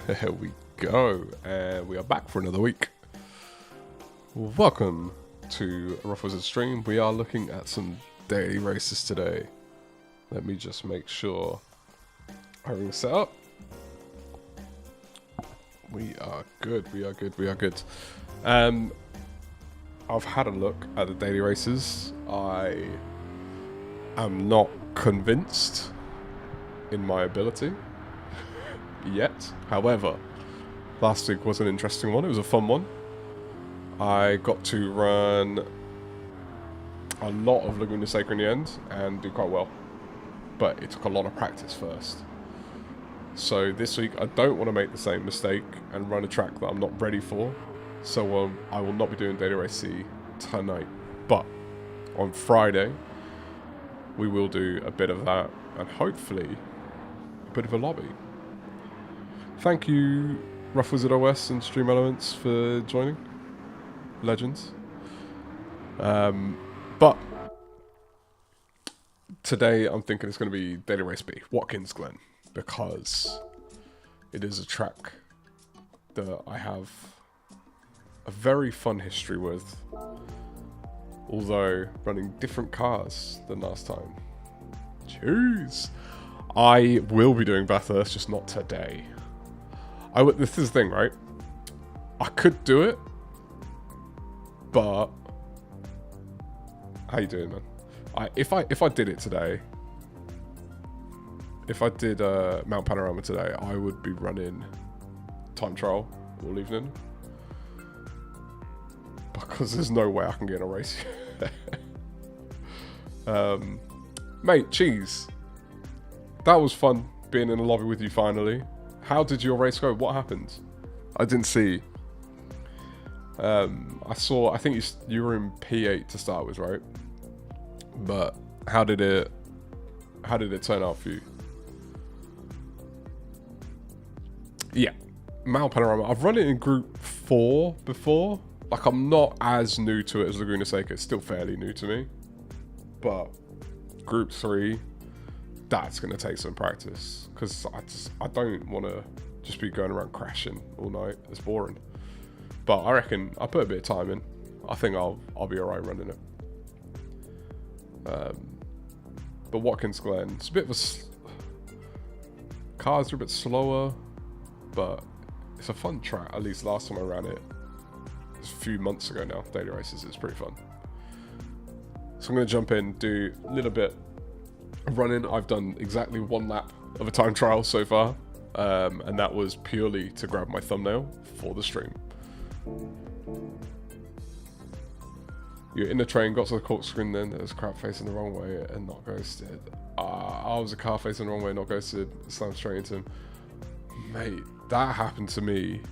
Here we go, and we are back for another week. Welcome to a Rough Wizard stream. We are looking at some daily races today. Let me just make sure everything's set up. We are good, we are good, we are good. I've had a look at the daily races. I am not convinced in my ability yet. However, last week was an interesting one. It was a fun one. I got to run a lot of Laguna Seca in the end and do quite well. But it took a lot of practice first. So this week I don't want to make the same mistake and run a track that I'm not ready for. So I will not be doing Daily Race C tonight. But on Friday we will do a bit of that and hopefully a bit of a lobby. Thank you Rough Wizard OS and Stream Elements for joining. Legends. But today I'm thinking it's going to be Daily Race B, Watkins Glen, because it is a track that I have a very fun history with, although running different cars than last time. Jeez. I will be doing Bathurst, just not today. This is the thing, right? I could do it, but how you doing, man? If I did it today, if I did Mount Panorama today, I would be running time trial all evening because there's no way I can get in a race. Mate, cheese. That was fun being in the lobby with you finally. How did your race go? What happened? I didn't see. I think you were in P8 to start with, right? But how did it turn out for you? Yeah, Mount Panorama. I've run it in Group 4 before. Like, I'm not as new to it as Laguna Seca. It's still fairly new to me. But Group 3, that's going to take some practice. Because I don't want to just be going around crashing all night. It's boring. But I reckon I put a bit of time in. I think I'll be alright running it. But Watkins Glen, it's a bit of a... Cars are a bit slower, but it's a fun track. At least last time I ran it, a few months ago now, daily races, it's pretty fun. So I'm going to jump in, do a little bit of running. I've done exactly one lap of a time trial so far, and that was purely to grab my thumbnail for the stream. You're in the train, got to the corkscrew, then there was a crap facing the wrong way and not ghosted. I was a car facing the wrong way, not ghosted, slammed straight into him. Mate, that happened to me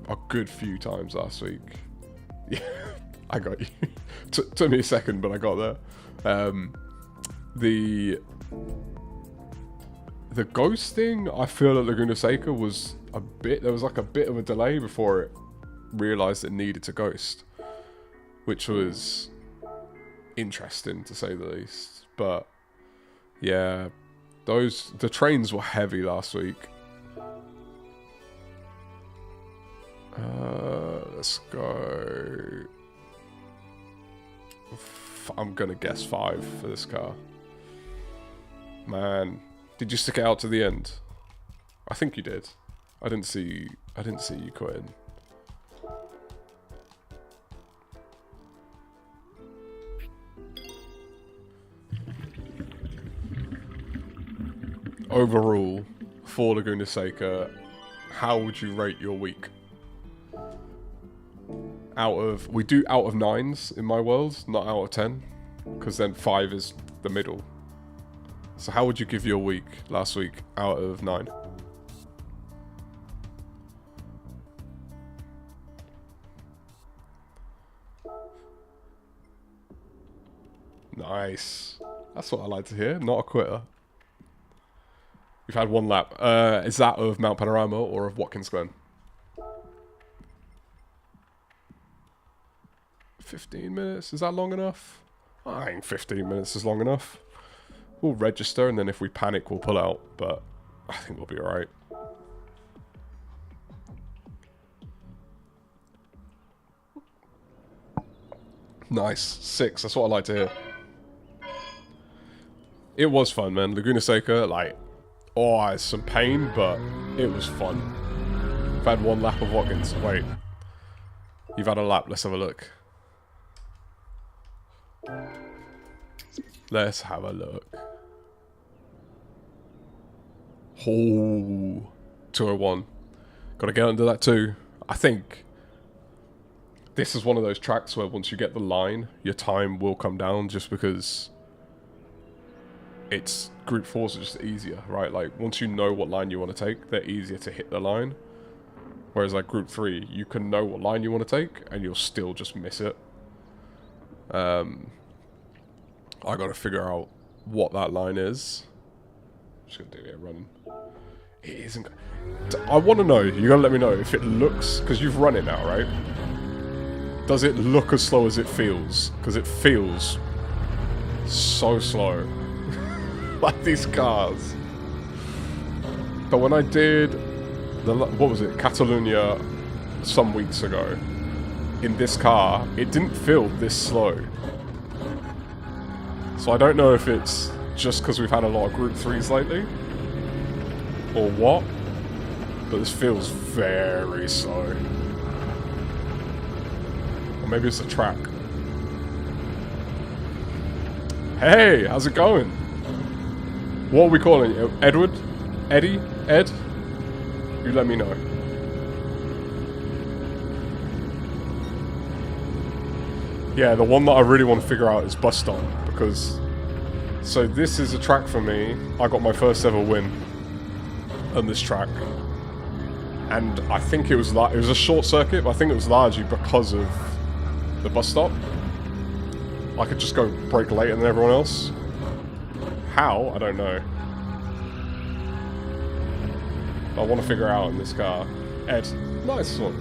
a good few times last week. Yeah, I got you. Took me a second, but I got there. The ghosting, I feel at Laguna Seca was there was like a bit of a delay before it realised it needed to ghost, which was interesting to say the least. But yeah, the trains were heavy last week. Let's go. I'm gonna guess 5 for this car. Man, did you stick it out to the end? I think you did. I didn't see you quitting. Overall, for Laguna Seca, how would you rate your week? We do out of 9s in my world, not out of 10, because then 5 is the middle. So how would you give your week last week out of 9? Nice. That's what I like to hear, not a quitter. We've had one lap. Is that of Mount Panorama or of Watkins Glen? 15 minutes, is that long enough? I think 15 minutes is long enough. We'll register and then if we panic we'll pull out, but I think we'll be alright. Nice. 6. That's what I like to hear. It was fun, man. Laguna Seca, like... Oh, it's some pain, but it was fun. I've had 1 lap of Watkins. Wait. You've had a lap. Let's have a look. Let's have a look. Oh, 201. Got to get under that too. I think this is one of those tracks where once you get the line, your time will come down just because it's Group 4s are just easier, right? Like, once you know what line you want to take, they're easier to hit the line. Whereas, like, Group 3, you can know what line you want to take, and you'll still just miss it. I got to figure out what that line is. I'm just going to do it running. It isn't... I want to know, you got to let me know if it looks... Because you've run it now, right? Does it look as slow as it feels? Because it feels so slow. Like these cars. But when I did what was it, Catalonia some weeks ago, in this car, it didn't feel this slow. So I don't know if it's just because we've had a lot of Group 3s lately, or what, but this feels very slow. Or maybe it's the track. Hey, how's it going? What are we calling you? Edward? Eddie? Ed? You let me know. Yeah, the one that I really want to figure out is Bus Stop, because... So this is a track for me. I got my first ever win on this track. And I think it was a short circuit, but I think it was largely because of the bus stop. I could just go brake later than everyone else. How? I don't know. I want to figure out in this car. Ed, nice one.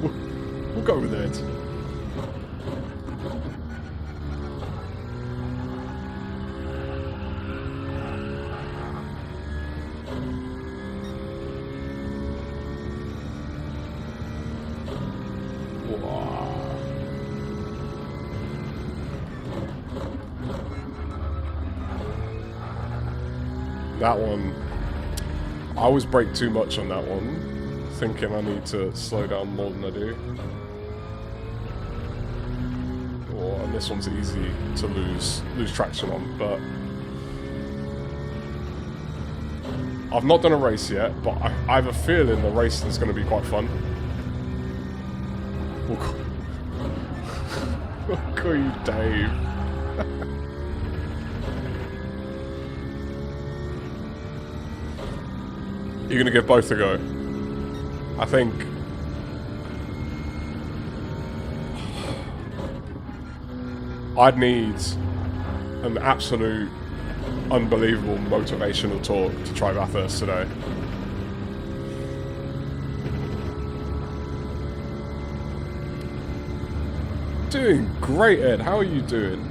We'll go with Ed. That one, I always brake too much on that one, thinking I need to slow down more than I do. Oh, and this one's easy to lose traction on, but I've not done a race yet, but I have a feeling the racing is going to be quite fun. We'll call you Dave. You're going to give both a go. I think... I'd need an absolute unbelievable motivational talk to try Bathurst today. Doing great, Ed. How are you doing?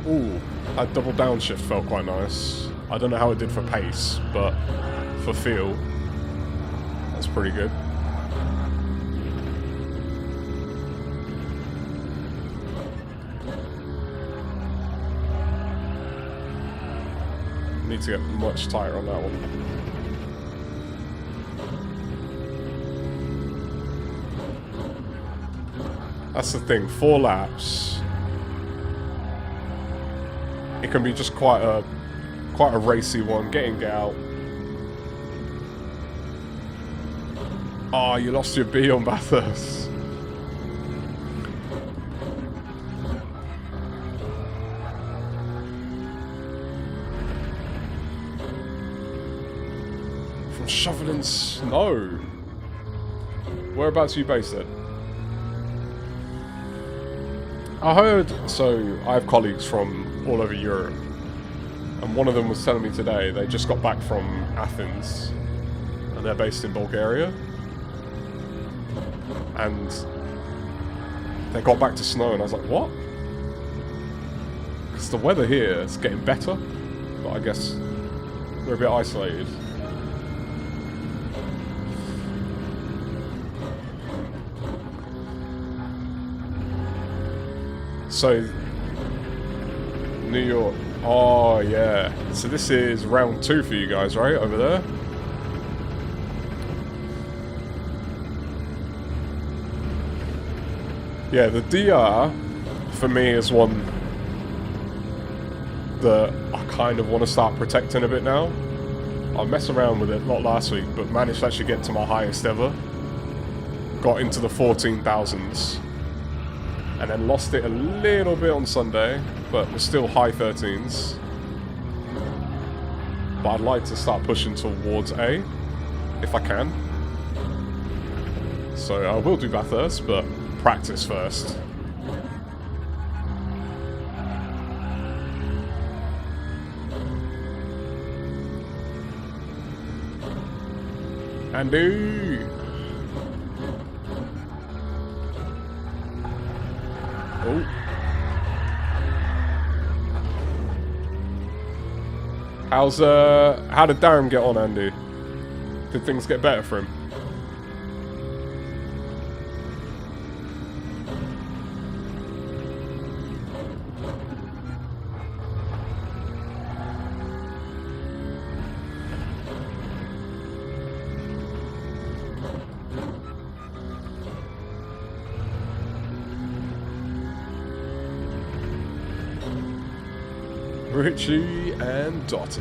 Ooh, that double downshift felt quite nice. I don't know how it did for pace, but for feel, that's pretty good. Need to get much tighter on that one. That's the thing, 4 laps. It can be just quite a racy one. Get in, get out. Oh, you lost your B on Bathurst. From shoveling snow. Whereabouts are you based then? I heard, so I have colleagues from all over Europe, and one of them was telling me today they just got back from Athens and they're based in Bulgaria, and they got back to snow, and I was like, what? Because the weather here is getting better, but I guess we're a bit isolated. So, New York. Oh, yeah. So this is round 2 for you guys, right? Over there? Yeah, the DR, for me, is one that I kind of want to start protecting a bit now. I messed around with it, not last week, but managed to actually get to my highest ever. Got into the 14,000s. And then lost it a little bit on Sunday, but was still high 13s. But I'd like to start pushing towards A, if I can. So I will do Bathurst, but practice first. Andy! Oh. How did Darren get on, Andy? Did things get better for him? Richie and Dottie.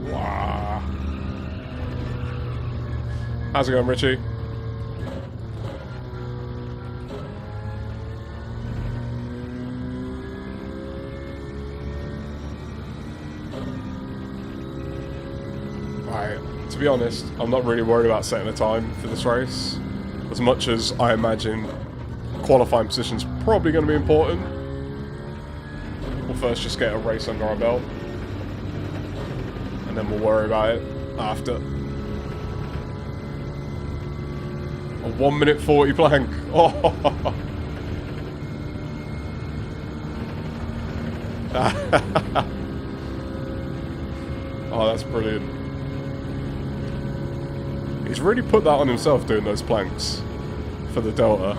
Wow. How's it going, Richie? Right, to be honest, I'm not really worried about setting a time for this race. As much as I imagine qualifying position's probably going to be important. We'll first just get a race under our belt, and then we'll worry about it after. A 1:40 plank. Oh, oh, that's brilliant. He's really put that on himself doing those planks for the Delta.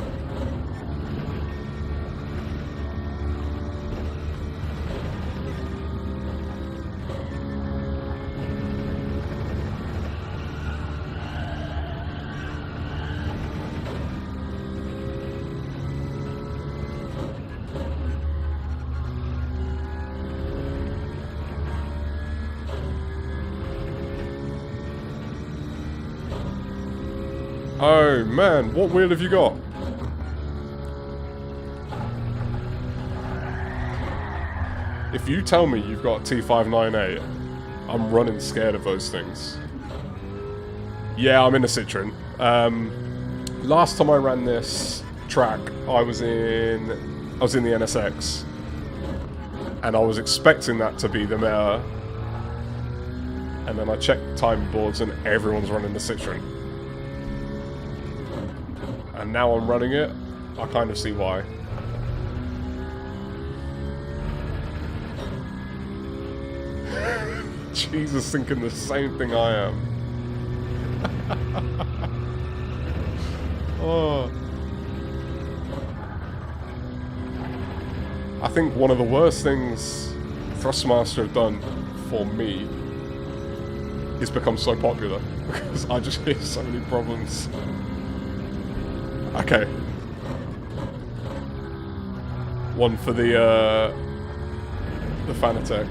Oh man, what wheel have you got? If you tell me you've got a T598, I'm running scared of those things. Yeah, I'm in a Citroen. Last time I ran this track, I was in the NSX, and I was expecting that to be the meta. And then I checked time boards, and everyone's running the Citroen. And now I'm running it, I kind of see why. Jesus, thinking the same thing I am. Oh. I think one of the worst things Thrustmaster have done for me is become so popular, because I just hear so many problems. Okay. One for the Fanatec.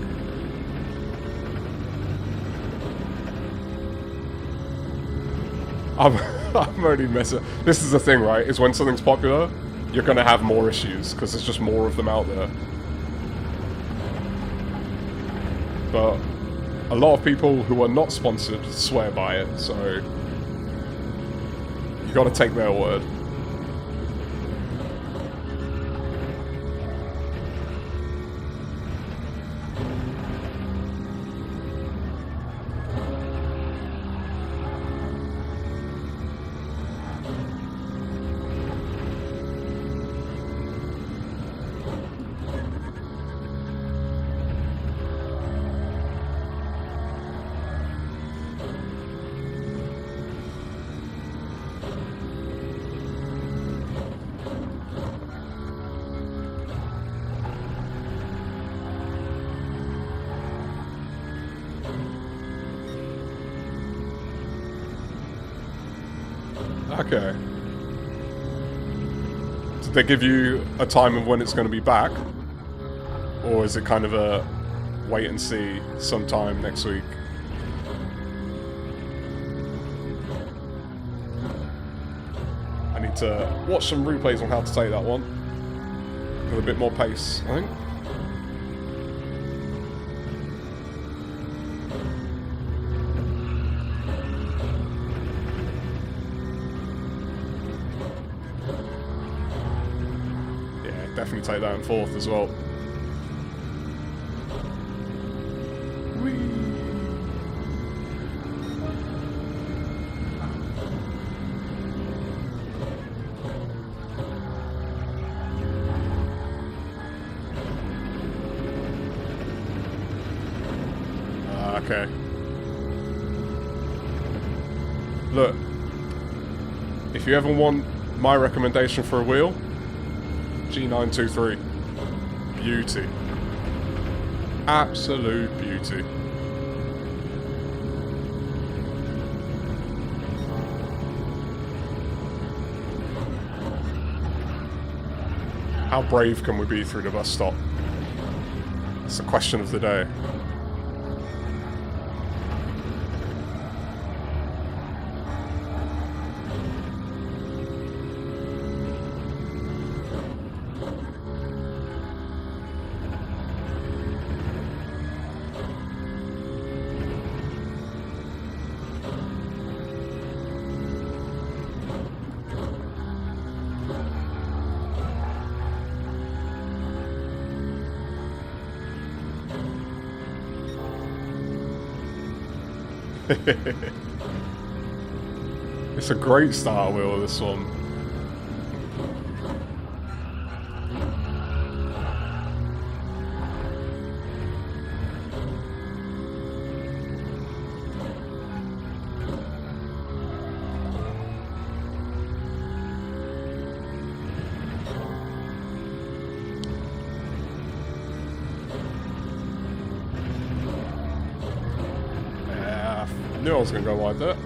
I'm already messing. This is the thing, right? Is when something's popular, you're gonna have more issues because there's just more of them out there. But a lot of people who are not sponsored swear by it, so you got to take their word. Okay. Did they give you a time of when it's going to be back? Or is it kind of a wait and see sometime next week? I need to watch some replays on how to take that one. With a bit more pace, I think. Definitely take that in fourth as well. Whee. Okay. Look, if you ever want my recommendation for a wheel, G923. Beauty. Absolute beauty. How brave can we be through the bus stop? It's the question of the day. It's a great starter wheel, this one. I knew I was going to go wide there.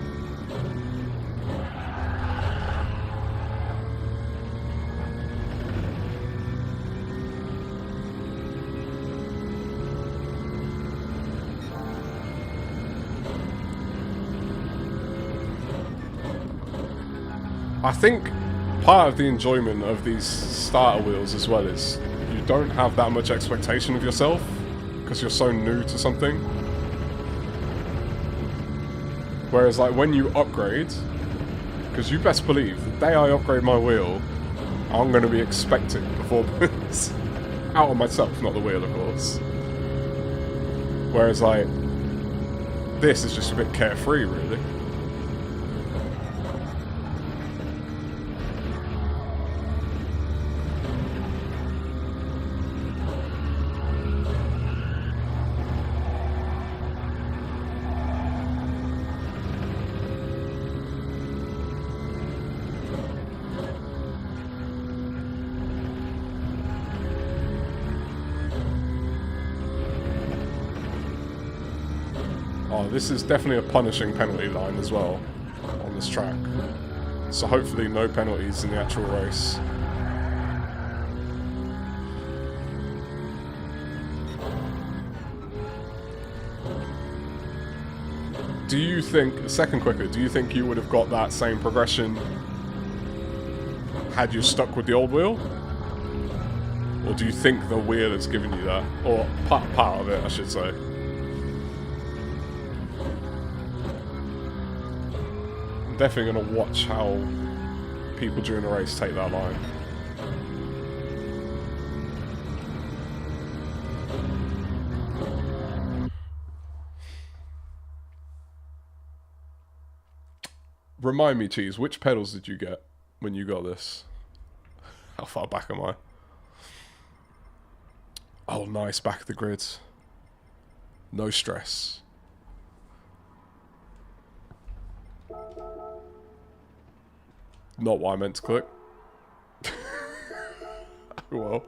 I think part of the enjoyment of these starter wheels as well is you don't have that much expectation of yourself because you're so new to something. Whereas like when you upgrade, because you best believe the day I upgrade my wheel, I'm going to be expecting performance out of myself, not the wheel of course. Whereas like this is just a bit carefree really. Oh, this is definitely a punishing penalty line as well on this track. So hopefully no penalties in the actual race. Do you think, second quicker, do you think you would have got that same progression had you stuck with the old wheel? Or do you think the wheel has given you that? Or part of it, I should say. I'm definitely going to watch how people during the race take that line. Remind me, Cheese, which pedals did you get when you got this? How far back am I? Oh, nice, back of the grid. No stress. Not what I meant to click. Well.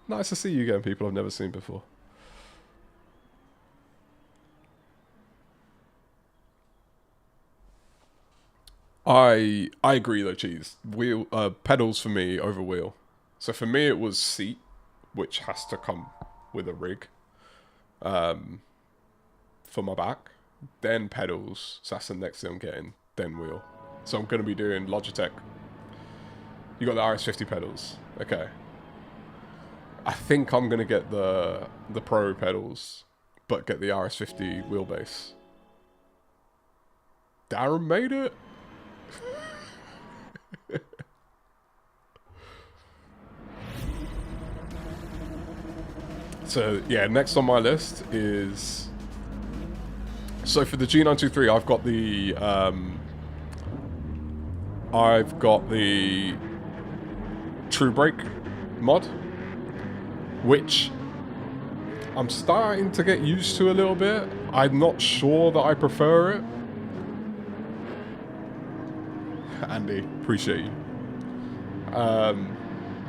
Nice to see you again, people I've never seen before. I agree though, cheese. Wheel pedals for me over wheel. So for me it was seat, which has to come with a rig. For my back, then pedals, so that's the next thing I'm getting, then wheel. So I'm going to be doing Logitech. You got the RS50 pedals, okay. I think I'm going to get the Pro pedals, but get the RS50 wheelbase. Darren made it! So yeah, next on my list is... So for the G923, I've got the True Brake mod, which I'm starting to get used to a little bit. I'm not sure that I prefer it. Andy, appreciate you.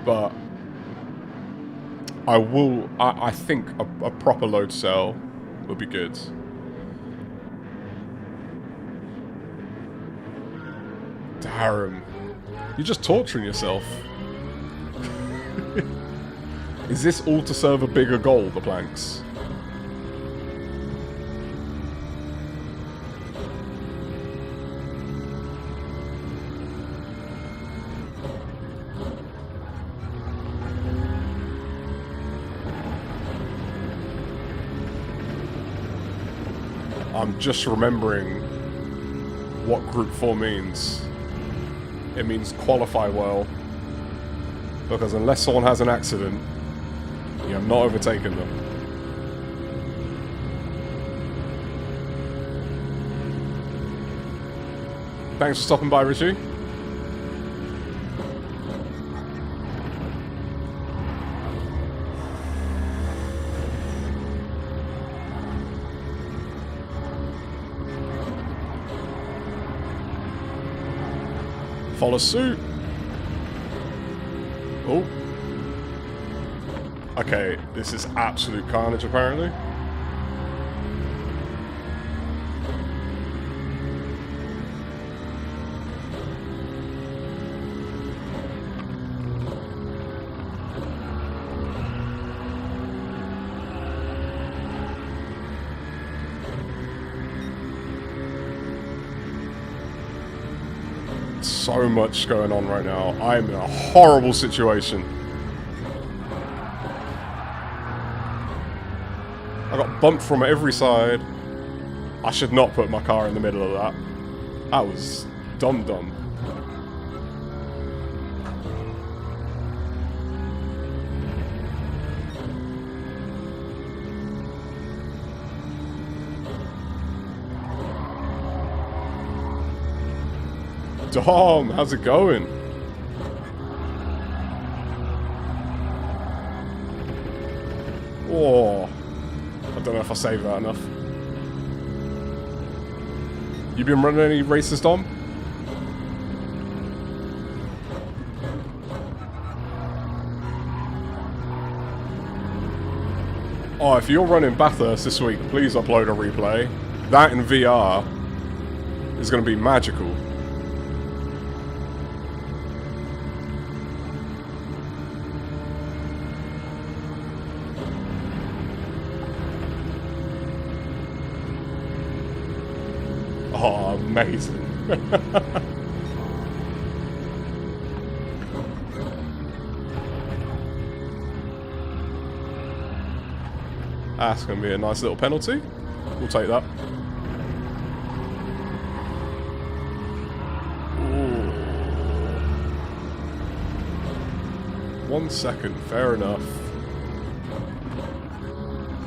But I think a proper load cell would be good. Darren, you're just torturing yourself. Is this all to serve a bigger goal, the planks? I'm just remembering what Group 4 means. It means qualify well. Because unless someone has an accident, you're not overtaking them. Thanks for stopping by, Richie. Follow suit. Oh. Okay, this is absolute carnage apparently. So much going on right now. I'm in a horrible situation. I got bumped from every side. I should not put my car in the middle of that. That was dumb. Dom, how's it going? Oh, I don't know if I saved that enough. You been running any races, Dom? Oh, if you're running Bathurst this week, please upload a replay. That in VR is going to be magical. Oh, amazing. That's going to be a nice little penalty. We'll take that. Ooh. 1 second, fair enough.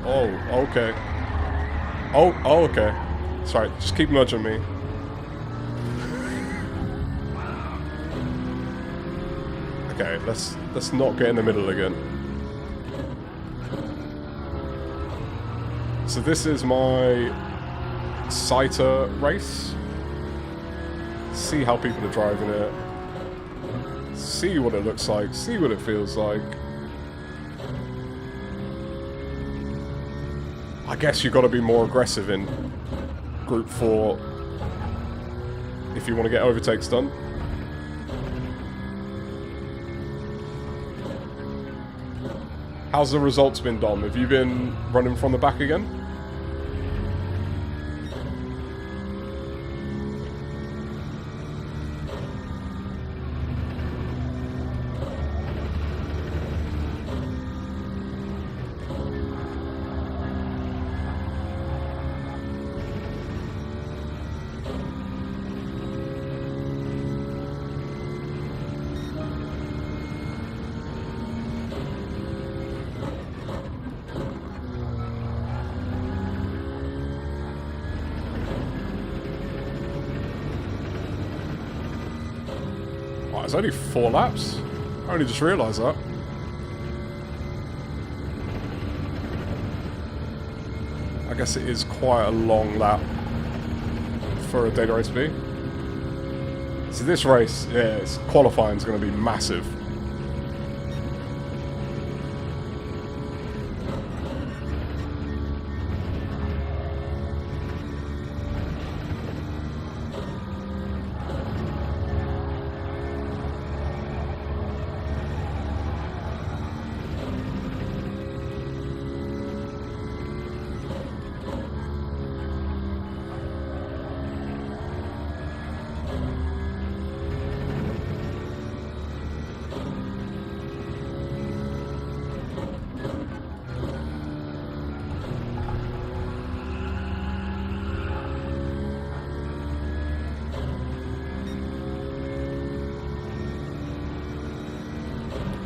Oh, okay. Oh, okay. Sorry, just keep nudging me. Okay, let's not get in the middle again. So this is my Citer race. See how people are driving it. See what it looks like. See what it feels like. I guess you've got to be more aggressive in Group 4. if you want to get overtakes done. How's the results been, Dom? Have you been running from the back again? Oh, it's only 4 laps? I only just realised that. I guess it is quite a long lap for a data race to be. So this race, yeah, qualifying is going to be massive.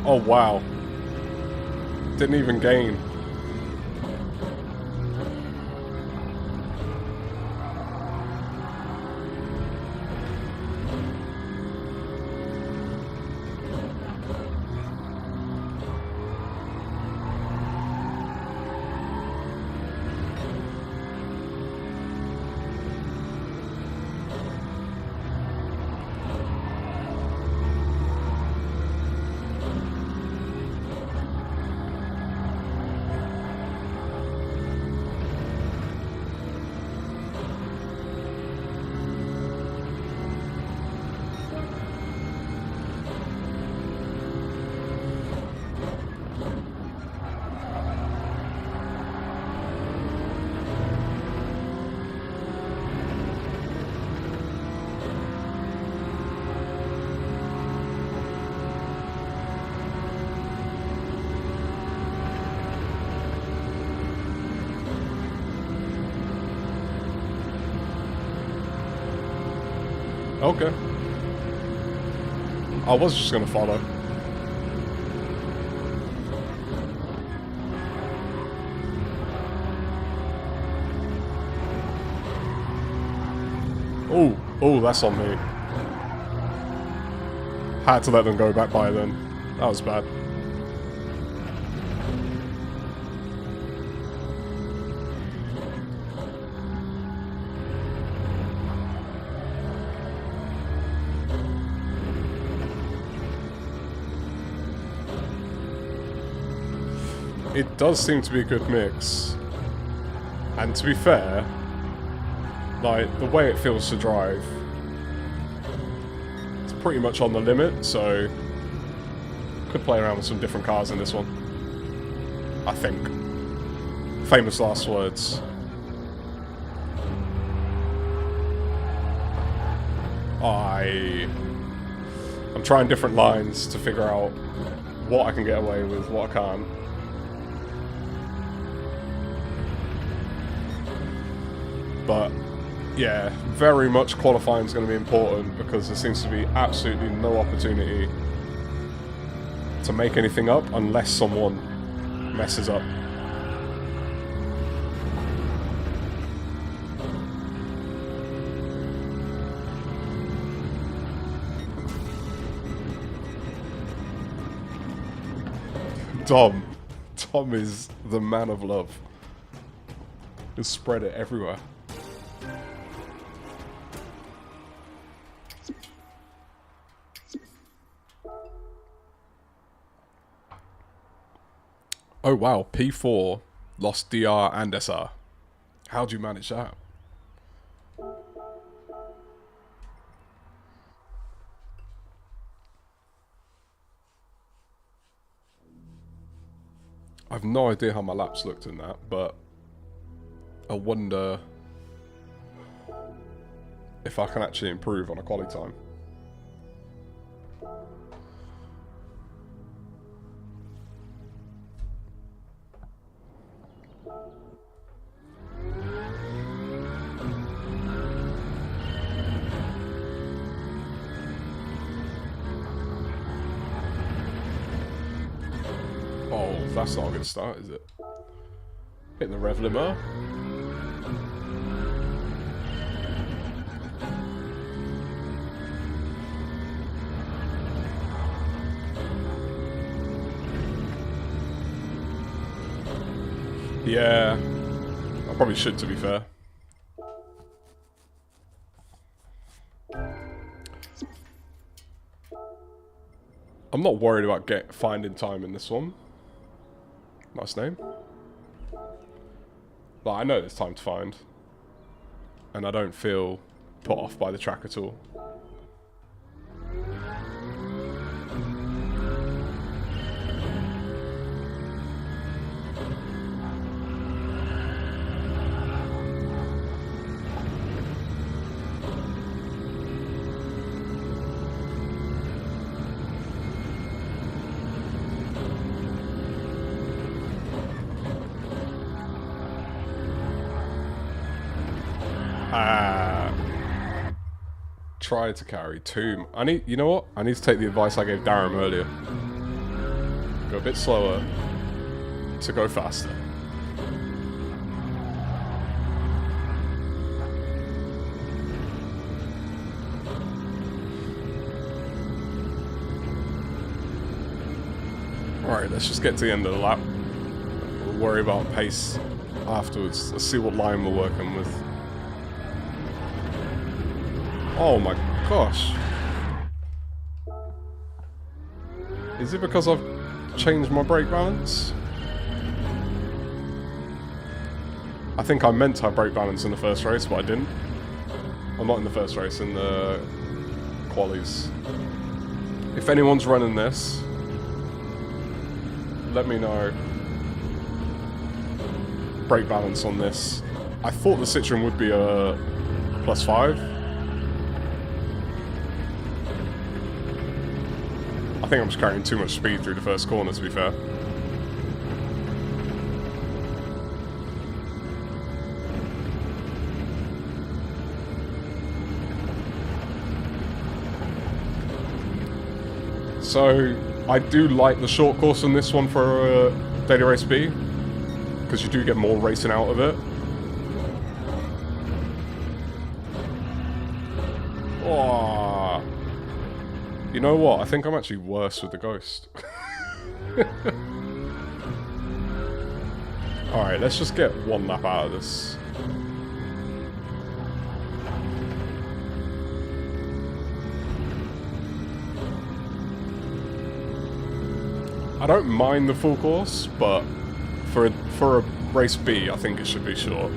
Oh wow. Didn't even gain. Okay. I was just gonna follow. Oh, that's on me. Had to let them go back by then. That was bad. It does seem to be a good mix. And to be fair, like, the way it feels to drive, it's pretty much on the limit, so could play around with some different cars in this one. I think. Famous last words. I'm trying different lines to figure out what I can get away with, what I can't. But yeah, very much qualifying is going to be important because there seems to be absolutely no opportunity to make anything up unless someone messes up. Tom is the man of love. Just spread it everywhere. Oh wow, P4 lost DR and SR. How'd you manage that? I've no idea how my laps looked in that, but I wonder if I can actually improve on a quali time. Oh, that's not a good start, is it? Hitting the rev limiter. Yeah, I probably should, to be fair. I'm not worried about finding time in this one. Nice name. But I know there's time to find. And I don't feel put off by the track at all. Try to carry two. You know what? I need to take the advice I gave Darren earlier. Go a bit slower to go faster. Alright, let's just get to the end of the lap. We'll worry about pace afterwards. Let's see what line we're working with. Oh my gosh. Is it because I've changed my brake balance? I think I meant to have brake balance in the first race, but I didn't. Well, not in the first race, in the qualies. If anyone's running this, let me know. Brake balance on this. I thought the Citroen would be a +5. I think I'm just carrying too much speed through the first corner, to be fair. So, I do like the short course on this one for Daily Race B, because you do get more racing out of it. Oh. You know what? I think I'm actually worse with the Ghost. Alright, let's just get one lap out of this. I don't mind the full course, but for a race B, I think it should be short.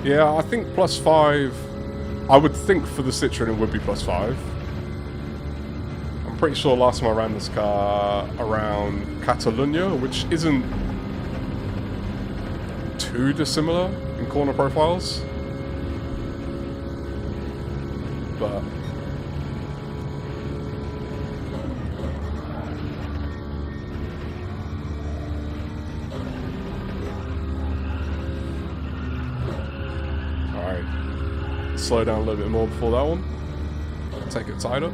Yeah, I think +5. I would think for the Citroen it would be +5. I'm pretty sure last time I ran this car around Catalunya, which isn't too dissimilar in corner profiles. But slow down a little bit more before that one. Take it tight up.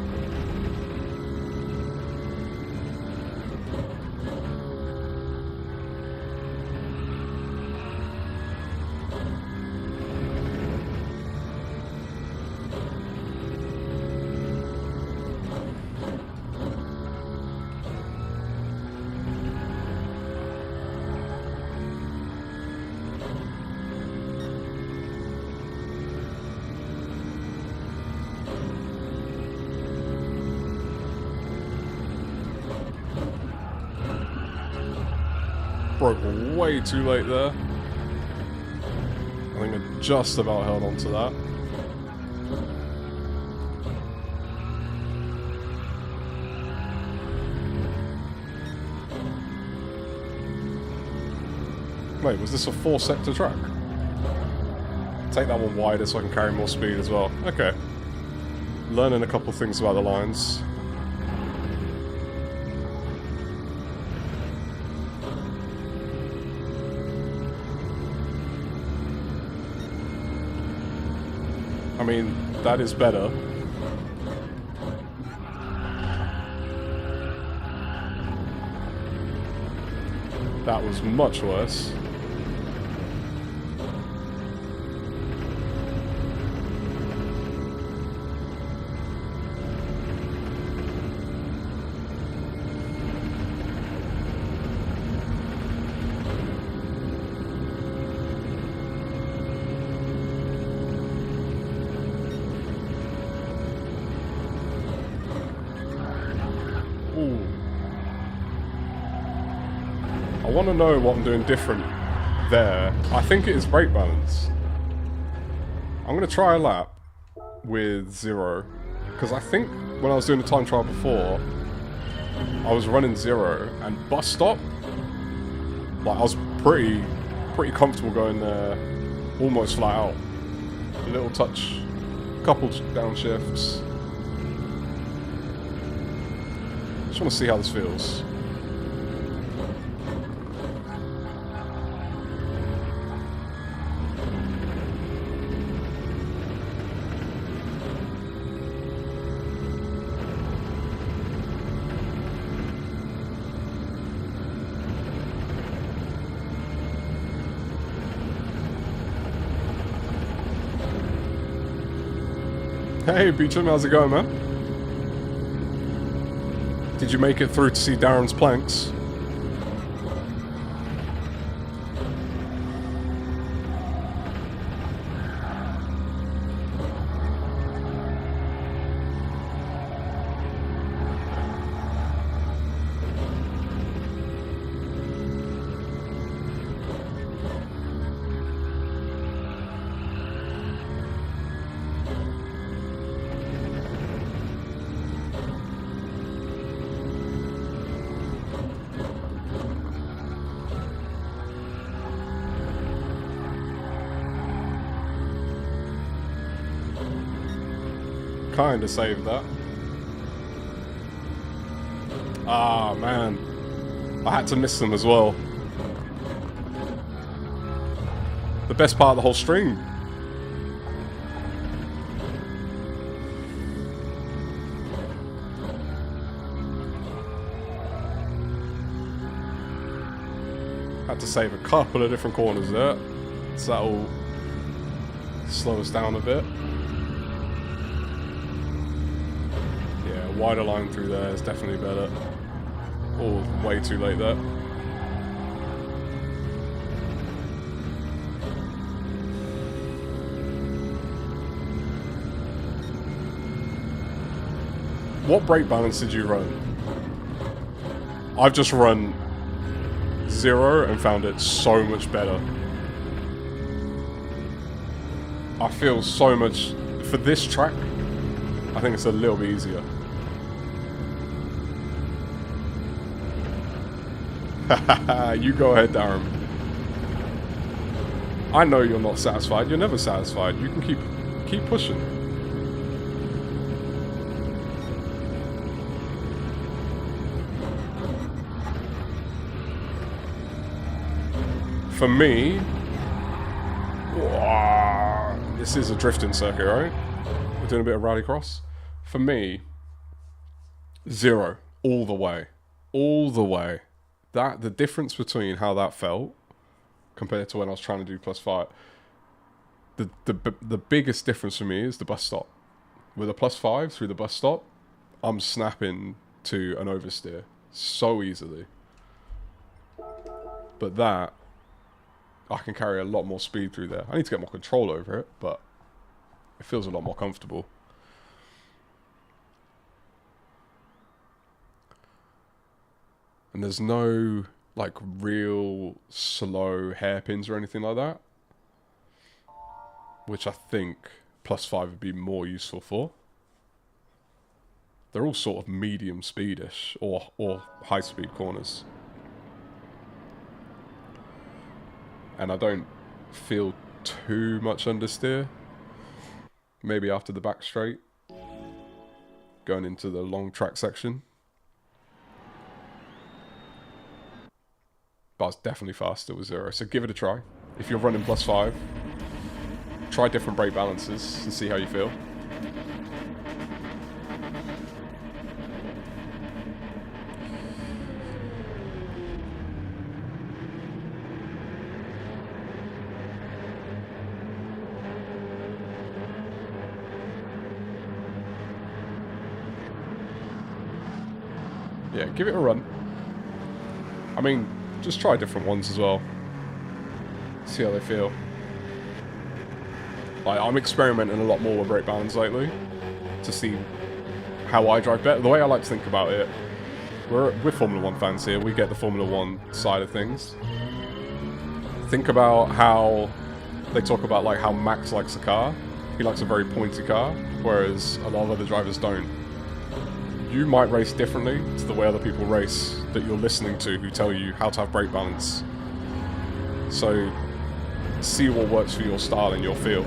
Broke way too late there. I think I just about held on to that. Wait, was this a 4-sector track? Take that one wider so I can carry more speed as well. Okay. Learning a couple things about the lines. I mean, that is better. That was much worse. I want to know what I'm doing different there. I think it is brake balance. I'm going to try a lap with 0. Because I think when I was doing the time trial before, I was running 0 and bus stop. Like I was pretty comfortable going there almost flat out. A little touch, couple downshifts. Just want to see how this feels. Hey Beecham, how's it going, man? Did you make it through to see Darren's planks? Kinda saved that. Ah, man. I had to miss them as well. The best part of the whole string. Had to save a couple of different corners there. So that'll slow us down a bit. Wider line through there is definitely better. Oh, way too late there. What brake balance did you run? I've just run 0 and found it so much better. I feel so much... For this track, I think it's a little bit easier. You go ahead, Darren. I know you're not satisfied. You're never satisfied. You can keep pushing. For me, this is a drifting circuit, right? We're doing a bit of rallycross. For me, 0 all the way, all the way. The difference between how that felt compared to when I was trying to do +5, the biggest difference for me is the bus stop. With a +5 through the bus stop, I'm snapping to an oversteer so easily. But that, I can carry a lot more speed through there. I need to get more control over it, but it feels a lot more comfortable. And there's no, like, real slow hairpins or anything like that. Which I think +5 would be more useful for. They're all sort of medium speedish or high speed corners. and I don't feel too much understeer. Maybe after the back straight, going into the long track section. But it's definitely faster with 0, so give it a try. If you're running +5, try different brake balances and see how you feel. Yeah, give it a run. I mean, just try different ones as well. See how they feel. Like, I'm experimenting a lot more with brake balance lately to see how I drive better. The way I like to think about it, we're Formula 1 fans here. We get the Formula 1 side of things. Think about how they talk about like how Max likes a car. He likes a very pointy car, whereas a lot of other drivers don't. You might race differently to the way other people race that you're listening to who tell you how to have brake balance. So, see what works for your style and your feel.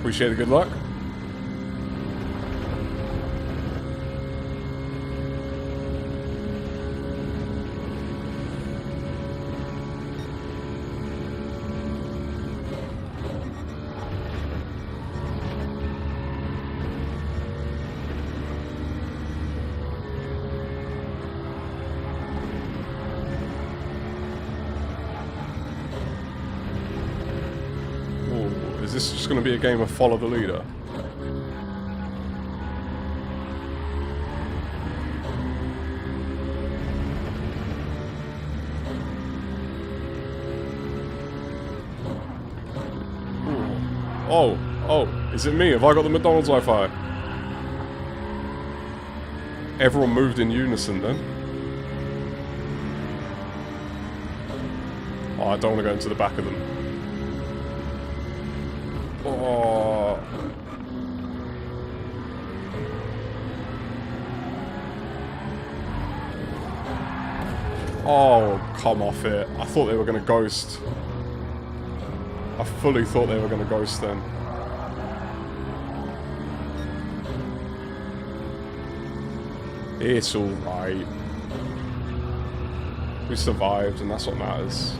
Appreciate the good luck. Is this just going to be a game of follow the leader? Ooh. Oh, is it me? Have I got the McDonald's Wi-Fi? Everyone moved in unison then. Oh, I don't want to go into the back of them. Oh. Oh, come off it. I thought they were going to ghost. I fully thought they were going to ghost then. It's alright. We survived, and that's what matters.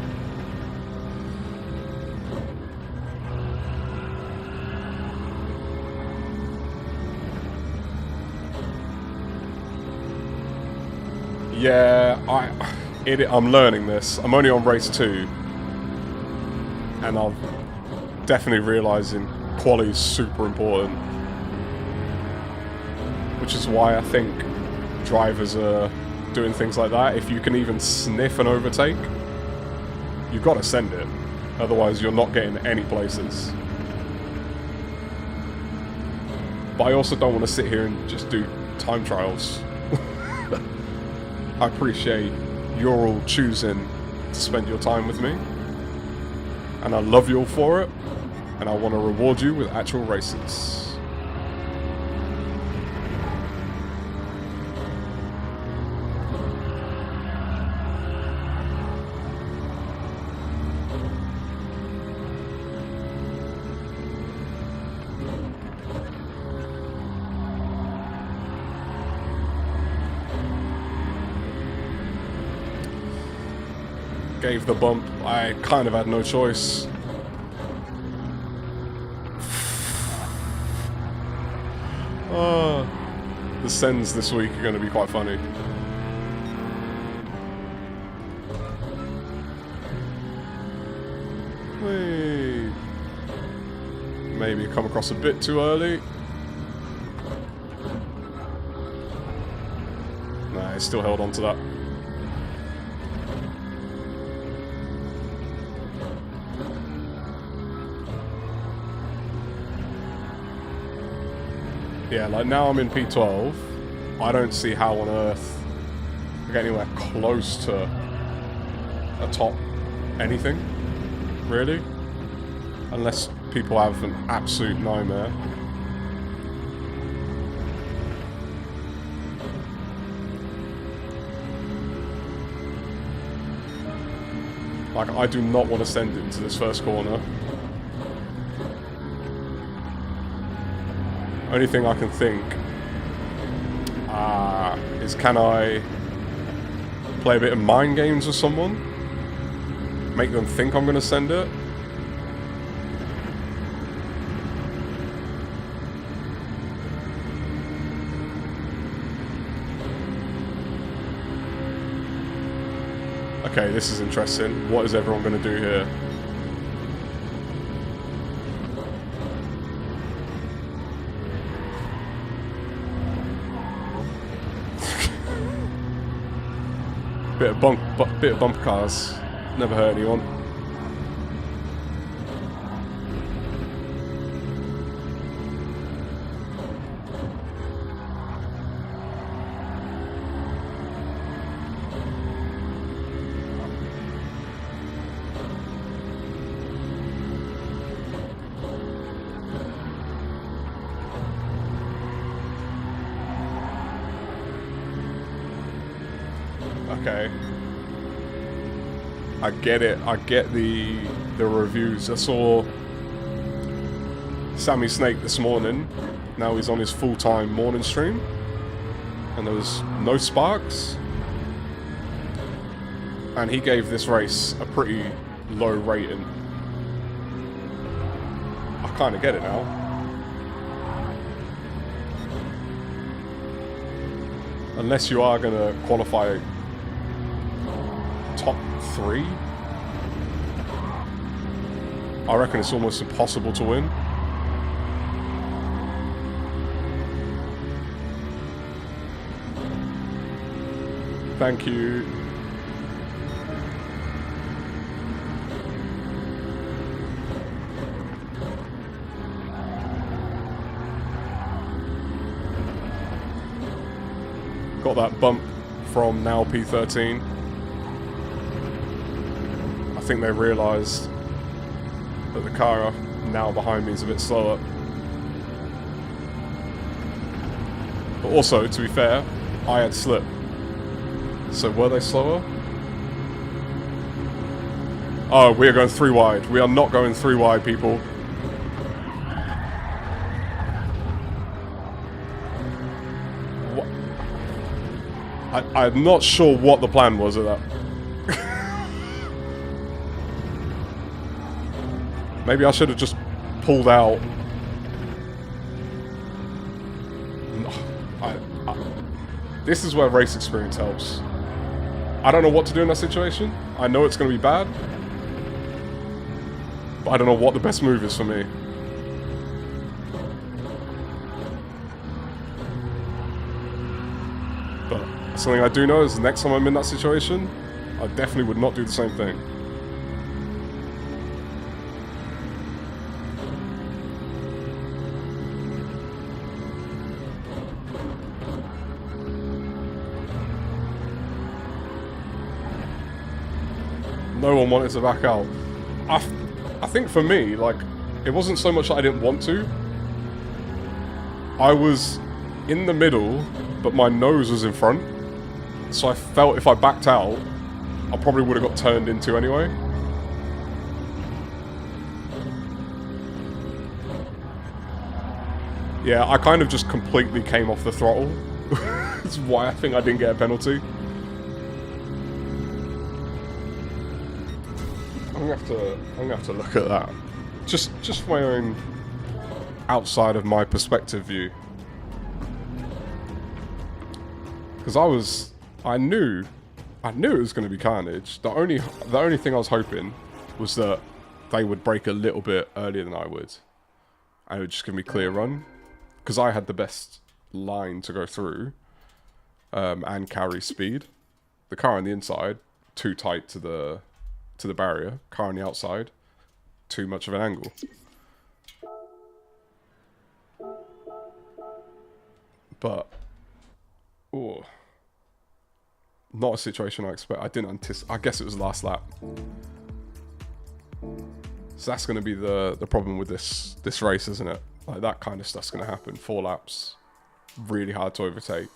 Yeah, I'm learning this. I'm only on race 2. And I'm definitely realising quality is super important. Which is why I think drivers are doing things like that. If you can even sniff an overtake, you've got to send it. Otherwise you're not getting any places. But I also don't want to sit here and just do time trials. I appreciate you're all choosing to spend your time with me. And I love you all for it. And I want to reward you with actual races. Gave the bump. I kind of had no choice. The sends this week are going to be quite funny. Whee. Maybe come across a bit too early. Nah, he still held on to that. Yeah, like now I'm in P12. I don't see how on earth I get anywhere close to a top anything, really. Unless people have an absolute nightmare. Like, I do not want to send it into this first corner. Only thing I can think is, can I play a bit of mind games with someone? Make them think I'm going to send it? Okay, this is interesting. What is everyone going to do here? bit of bumper cars. Never hurt anyone. Okay. I get it. I get the reviews. I saw Sammy Snake this morning. Now he's on his full-time morning stream. And there was no sparks. And he gave this race a pretty low rating. I kind of get it now. Unless you are going to qualify top 3, I reckon it's almost impossible to win. Thank you. Got that bump from now P13. I think they realised that the car now behind me is a bit slower. But also, to be fair, I had slip. So were they slower? Oh, we are going 3 wide. We are not going 3 wide, people. What? I'm not sure what the plan was of that. Maybe I should have just pulled out. This is where race experience helps. I don't know what to do in that situation. I know it's going to be bad. But I don't know what the best move is for me. But something I do know is the next time I'm in that situation, I definitely would not do the same thing. No one wanted to back out. I think for me, like, it wasn't so much that I didn't want to. I was in the middle, but my nose was in front. So I felt if I backed out, I probably would have got turned into anyway. Yeah, I kind of just completely came off the throttle. That's why I think I didn't get a penalty. I'm gonna have to look at that. Just for my own outside of my perspective view. Because I knew it was gonna be carnage. The only thing I was hoping was that they would brake a little bit earlier than I would. And it would just give me clear run. Because I had the best line to go through. And carry speed. The car on the inside, too tight to the barrier. Car on the outside, too much of an angle. But, oh, not a situation I expect. I didn't anticipate. I guess it was last lap. So that's going to be the problem with this race, isn't it? Like, that kind of stuff's going to happen. 4 laps, really hard to overtake.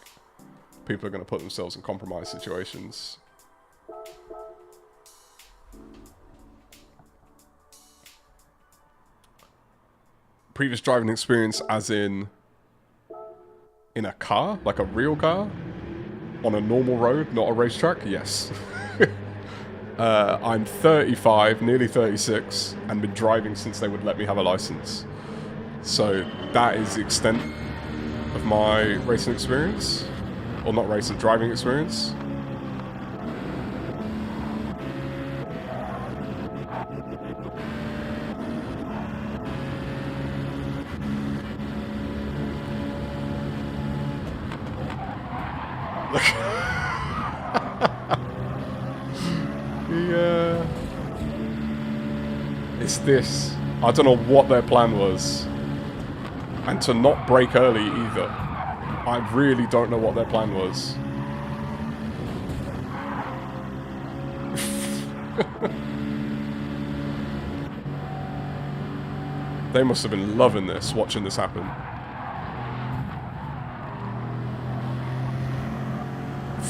People are going to put themselves in compromised situations. previous driving experience as in a car, like a real car, on a normal road, not a racetrack? Yes. I'm 35, nearly 36, and been driving since they would let me have a license. So that is the extent of my racing experience. Or not racing, driving experience. Yeah. It's this. I don't know what their plan was. And to not brake early either. I really don't know what their plan was. They must have been loving this, watching this happen.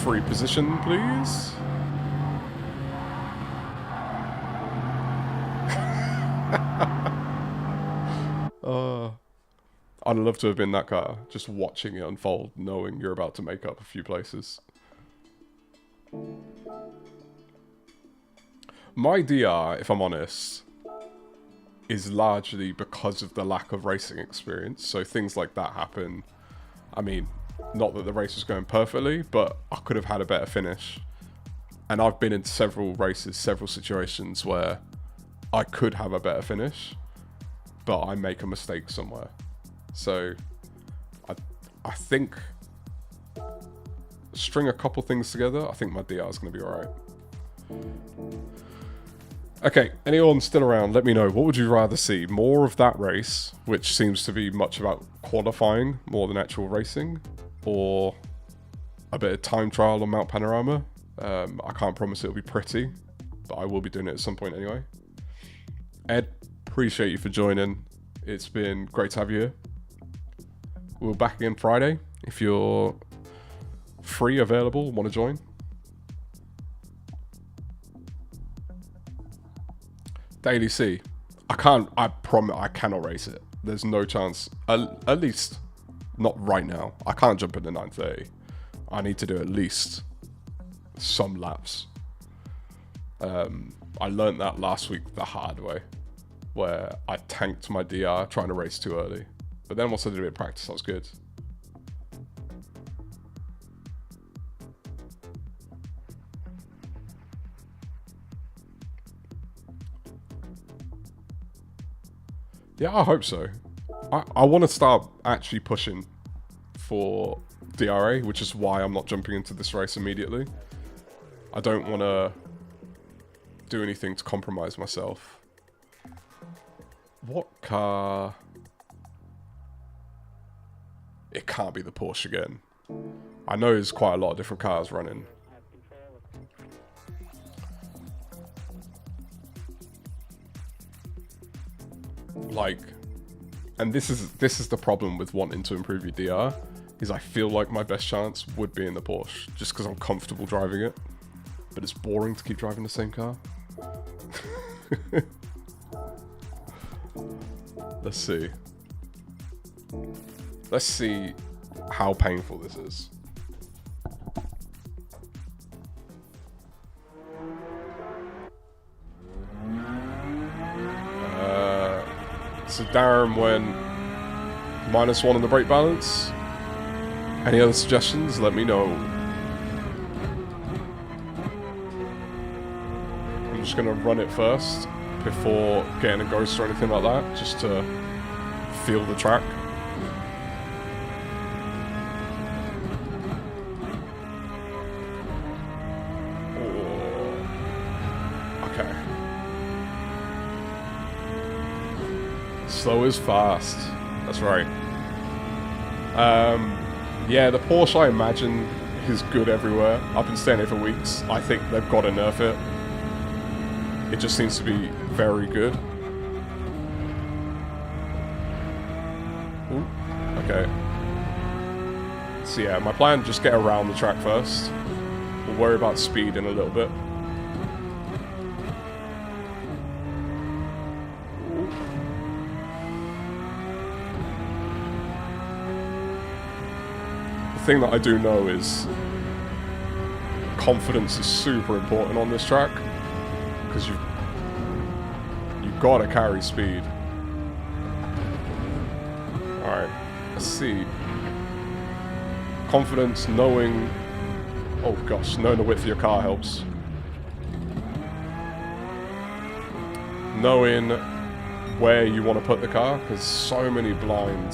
Free position, please. I'd love to have been that car, just watching it unfold, knowing you're about to make up a few places. My DR, if I'm honest, is largely because of the lack of racing experience. So things like that happen. I mean, not that the race was going perfectly, but I could have had a better finish. And I've been in several races, several situations where I could have a better finish, but I make a mistake somewhere. So I think string a couple things together, I think my DR is going to be alright. Okay, anyone still around, let me know. What would you rather see? More of that race, which seems to be much about qualifying more than actual racing, or a bit of time trial on Mount Panorama? I can't promise it'll be pretty, but I will be doing it at some point anyway. Ed, appreciate you for joining. It's been great to have you here. We'll be back again Friday. If you're free, available, want to join. Daily C. I promise I cannot race it. There's no chance. At least not right now. I can't jump into 9:30. I need to do at least some laps. I learned that last week the hard way, where I tanked my DR trying to race too early. But then once I did a bit of practice, that was good. Yeah, I hope so. I want to start actually pushing for DRA, which is why I'm not jumping into this race immediately. I don't want to do anything to compromise myself. What car? It can't be the Porsche again. I know there's quite a lot of different cars running. Like, and this is the problem with wanting to improve your DR, is I feel like my best chance would be in the Porsche, just because I'm comfortable driving it. But it's boring to keep driving the same car. Let's see. Let's see how painful this is. So Darren went -1 on the brake balance. Any other suggestions? Let me know. I'm just gonna run it first before getting a ghost or anything like that, just to feel the track. Okay. Slow is fast. That's right. Yeah, the Porsche, I imagine, is good everywhere. I've been staying here for weeks. I think they've got to nerf it. It just seems to be very good. Ooh, okay. So yeah, my plan, just get around the track first. We'll worry about speed in a little bit. thing that I do know is confidence is super important on this track, because you've got to carry speed. Alright, let's see. Confidence, knowing... Oh gosh, knowing the width of your car helps. Knowing where you want to put the car, because so many blind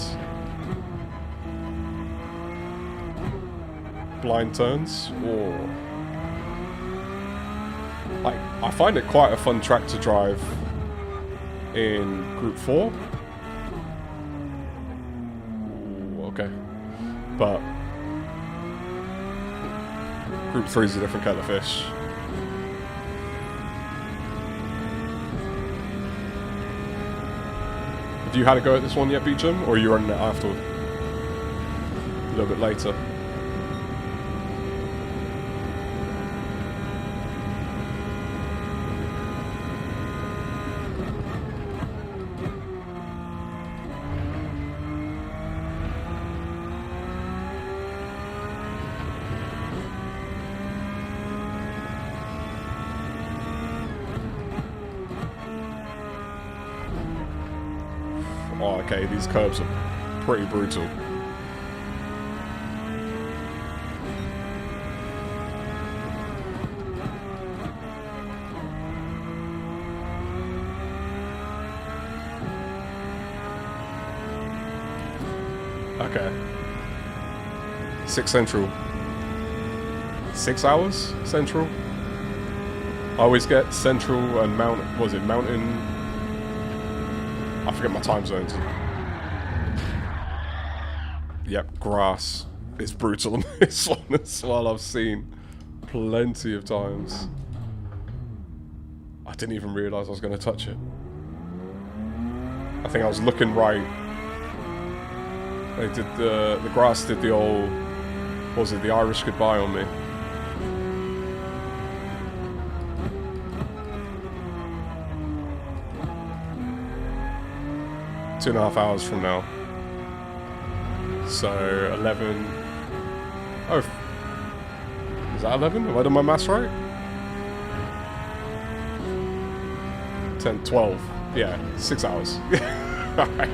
turns. Or like, I find it quite a fun track to drive in Group 4. Ooh, okay. But Group 3 is a different kettle of fish. Have you had a go at this one yet, Beecham? Or are you running it after? A little bit later. Oh, okay, these curbs are pretty brutal. Okay. 6 Central. 6 hours Central? I always get Central and Mountain? I forget my time zones. Yep, grass. It's brutal on this one as well. I've seen plenty of times. I didn't even realise I was going to touch it. I think I was looking right. They did the grass did the old, what was it, the Irish goodbye on me. Two and a half hours from now. So 11. Oh, is that 11? Have I done my maths right? 10, 12. Yeah, 6 hours. Alright.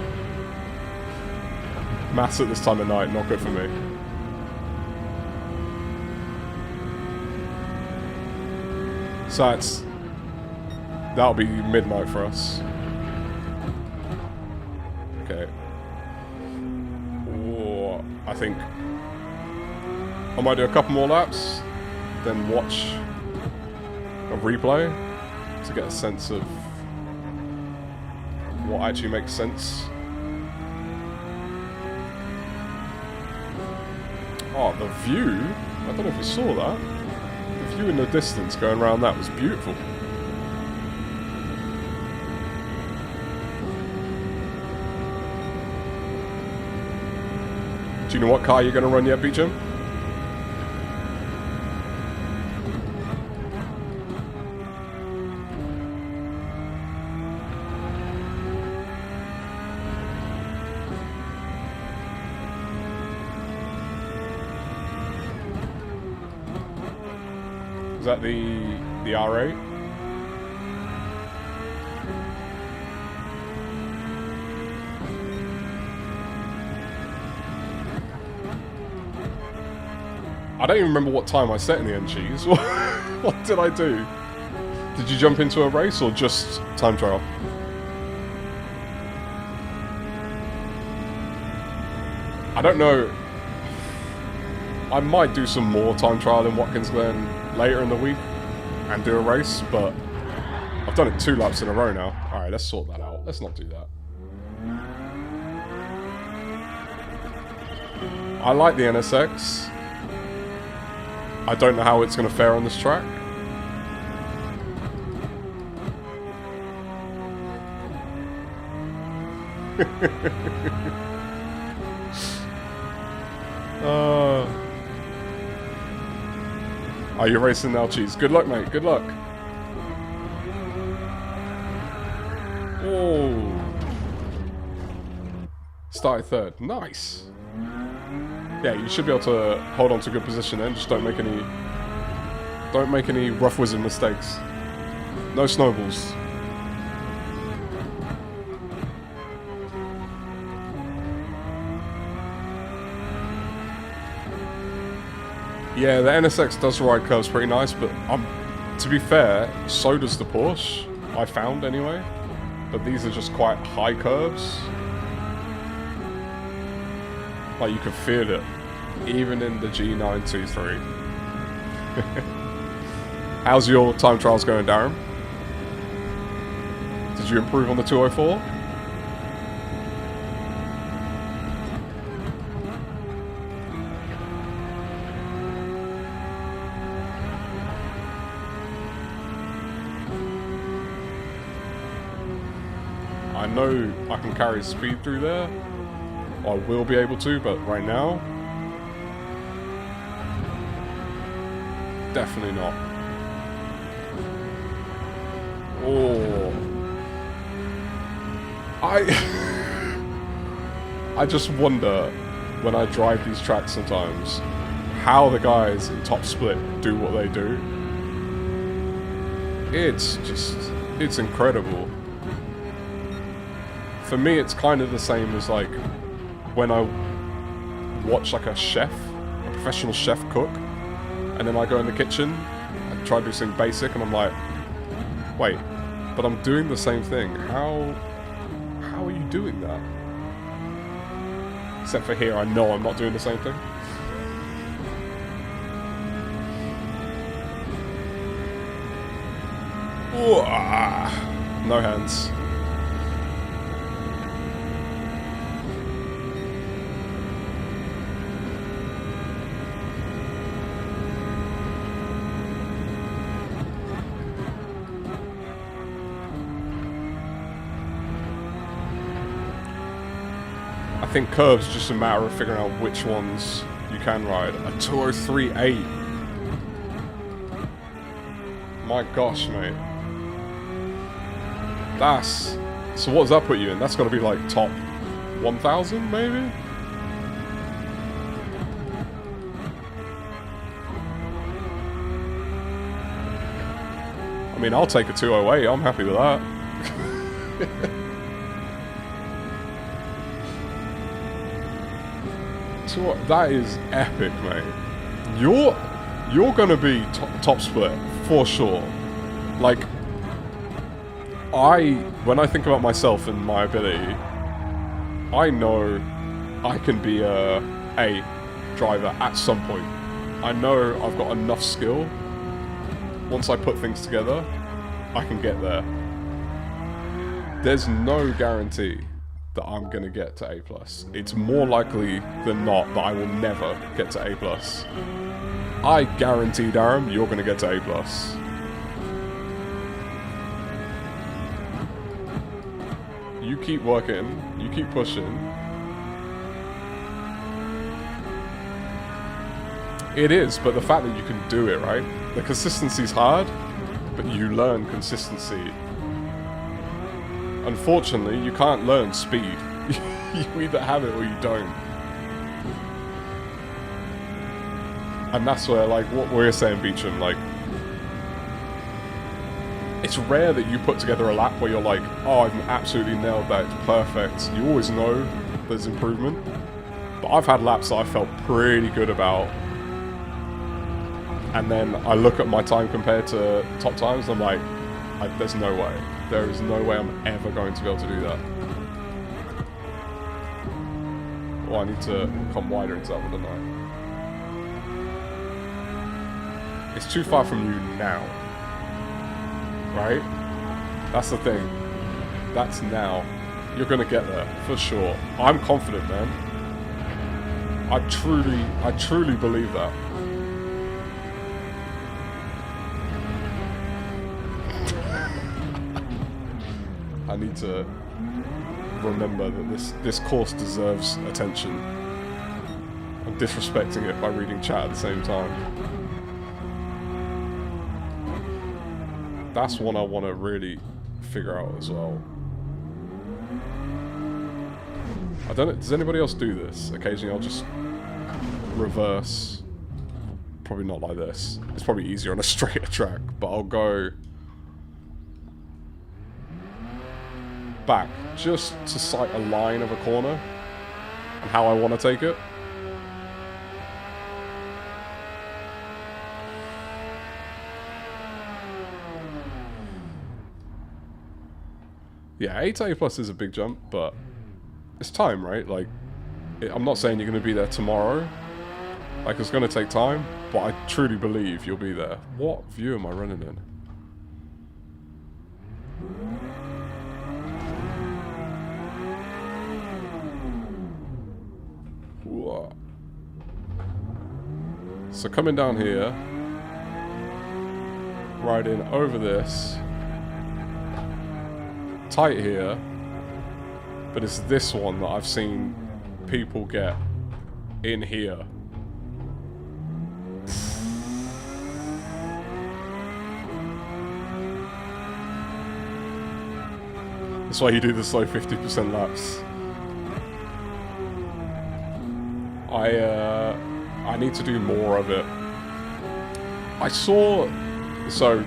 Maths at this time of night, not good for me. So that'll be midnight for us. Okay. Or I think I might do a couple more laps, then watch a replay to get a sense of what actually makes sense. Oh, the view! I don't know if you saw that. The view in the distance going around that was beautiful. Do you know what car you're going to run yet, Beecham? Is that the R8? I don't even remember what time I set in the NGs. What did I do? Did you jump into a race or just time trial? I don't know. I might do some more time trial in Watkins Glen later in the week and do a race, but I've done it 2 laps in a row now. Alright, let's sort that out. Let's not do that. I like the NSX. I don't know how it's going to fare on this track. Are you racing now, Cheese? Good luck, mate. Good luck. Oh. Started 3rd. Nice. Yeah, you should be able to hold on to a good position then. Just don't make any rough wizard mistakes. No snowballs. Yeah, the NSX does ride curves pretty nice, but to be fair, so does the Porsche, I found anyway. But these are just quite high curves. Like, you can feel it, even in the G923. How's your time trials going, Darren? Did you improve on the 204? I know I can carry speed through there. I will be able to, but right now, definitely not. Oh, I just wonder when I drive these tracks sometimes how the guys in Top Split do what they do. It's incredible. For me, it's kind of the same as like when I watch like a chef, a professional chef cook, and then I go in the kitchen and try to do something basic, and I'm like, wait, but I'm doing the same thing. How are you doing that? Except for here, I know I'm not doing the same thing. Ooh, no hands. I think curves just a matter of figuring out which ones you can ride. A 203.8. My gosh, mate. So what does that put you in? That's got to be like top 1,000 maybe? I mean, I'll take a 208. I'm happy with that. That is epic, mate. You're gonna be top split for sure. Like, when I think about myself and my ability, I know I can be a driver at some point. I know I've got enough skill. Once I put things together, I can get there. There's no guarantee that I'm going to get to A+. It's more likely than not that I will never get to A+. I guarantee, Darren, you're going to get to A+. You keep working, you keep pushing. It is, but the fact that you can do it, right? The consistency's hard, but you learn consistency. Unfortunately, you can't learn speed. You either have it or you don't. And that's where, like, what we're saying, Beecham, like, it's rare that you put together a lap where you're like, oh, I've absolutely nailed that, it's perfect. You always know there's improvement. But I've had laps that I felt pretty good about. And then I look at my time compared to top times, and I'm like, there's no way. There is no way I'm ever going to be able to do that. Well, I need to come wider into that one, don't I? It's too far from you now. Right? That's the thing. That's now. You're gonna get there, for sure. I'm confident, man. I truly believe that. I need to remember that this course deserves attention. I'm disrespecting it by reading chat at the same time. That's one I want to really figure out as well. I don't know, does anybody else do this? Occasionally I'll just reverse. Probably not like this. It's probably easier on a straighter track, but I'll go back just to sight a line of a corner and how I want to take it. Yeah, 8A plus is a big jump, but it's time, right? Like, I'm not saying you're going to be there tomorrow. Like, it's going to take time, but I truly believe you'll be there. What view am I running in? Whoa. So coming down here, riding over this, tight here, but it's this one that I've seen people get in here. That's why you do the slow 50% laps. I need to do more of it. I saw, so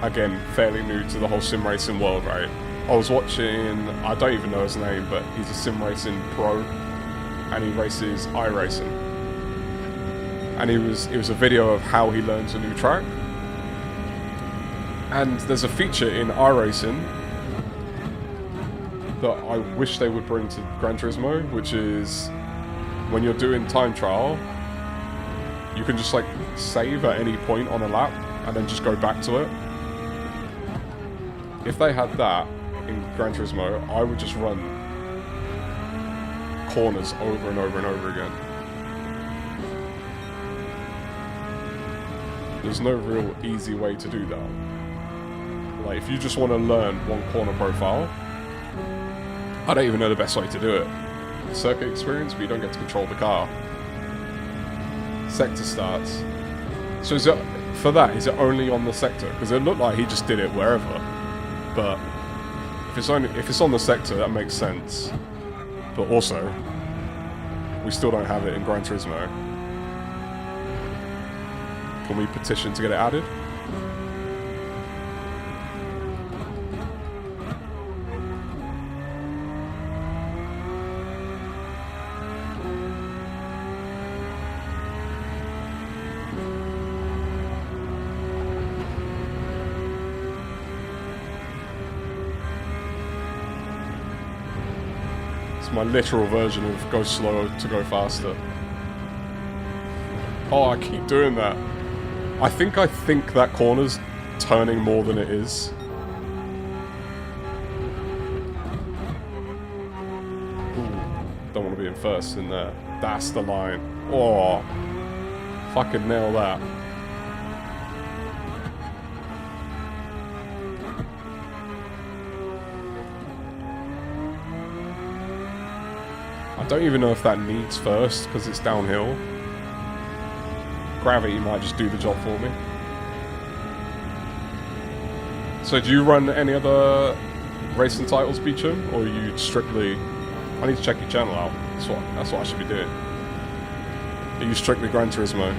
again, fairly new to the whole sim racing world, right? I was watching, I don't even know his name, but he's a sim racing pro, and he races iRacing. And it was a video of how he learns a new track. And there's a feature in iRacing that I wish they would bring to Gran Turismo, which is when you're doing time trial, you can just like save at any point on a lap and then just go back to it. If they had that in Gran Turismo, I would just run corners over and over and over again. There's no real easy way to do that. Like, if you just want to learn one corner profile, I don't even know the best way to do it. Circuit experience, but you don't get to control the car. Sector starts. So is it, for that, is it only on the sector? Because it looked like he just did it wherever. But if it's on the sector, that makes sense. But also, we still don't have it in Gran Turismo. Can we petition to get it added? My literal version of go slow to go faster. Oh, I keep doing that. I think that corner's turning more than it is. Ooh, don't want to be in first in there. That's the line. Oh, fucking nail that. I don't even know if that needs first, because it's downhill. Gravity might just do the job for me. So do you run any other racing titles, Beecham? Or are you strictly... I need to check your channel out. That's what I should be doing. Are you strictly Gran Turismo?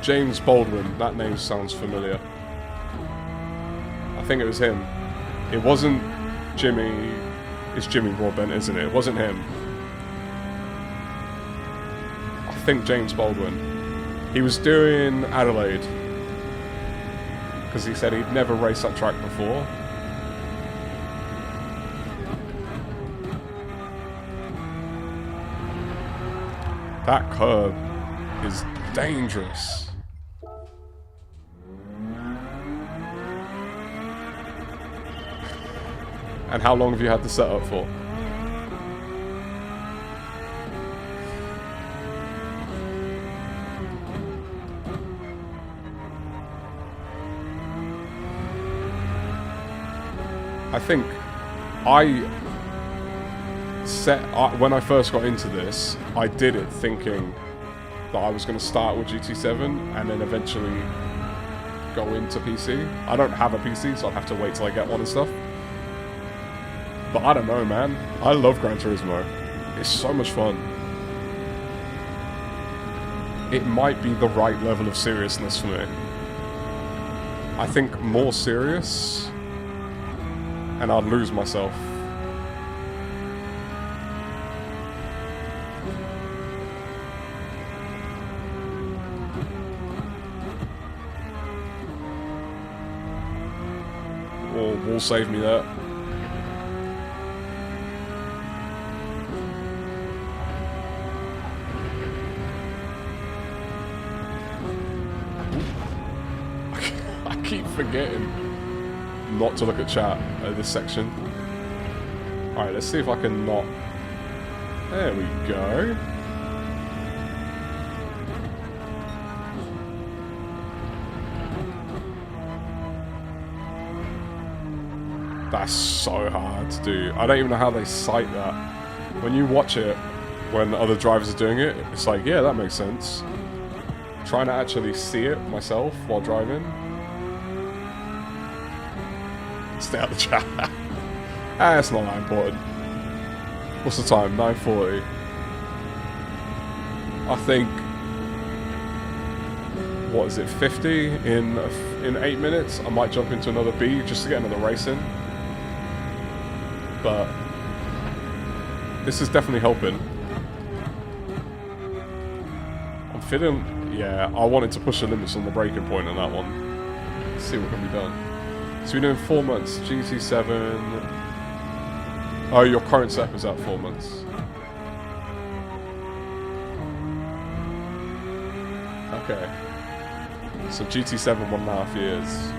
James Baldwin, that name sounds familiar. I think it was him. It wasn't Jimmy... It's Jimmy Broadbent, isn't it? It wasn't him. I think James Baldwin. He was doing Adelaide. Because he said he'd never raced that track before. That curb is dangerous. And how long have you had the setup for? I think when I first got into this, I did it thinking that I was going to start with GT7 and then eventually go into PC. I don't have a PC, so I'll have to wait till I get one and stuff. But I don't know, man. I love Gran Turismo. It's so much fun. It might be the right level of seriousness for me. I think more serious, and I'd lose myself. Or will save me that. I keep forgetting not to look at chat at this section. Alright, let's see if I can not... There we go. That's so hard to do. I don't even know how they cite that. When you watch it, when other drivers are doing it, it's like, yeah, that makes sense. Trying to actually see it myself while driving. Stay out the chat. It's not that important. What's the time? 9:40. I think... What is it? 50 in 8 minutes? I might jump into another B just to get another race in. But this is definitely helping. I'm feeling... Yeah, I wanted to push the limits on the braking point on that one. Let's see what can be done. So we're doing 4 months. GT7... Oh, your current setup is at 4 months. Okay. So GT7 1.5 years.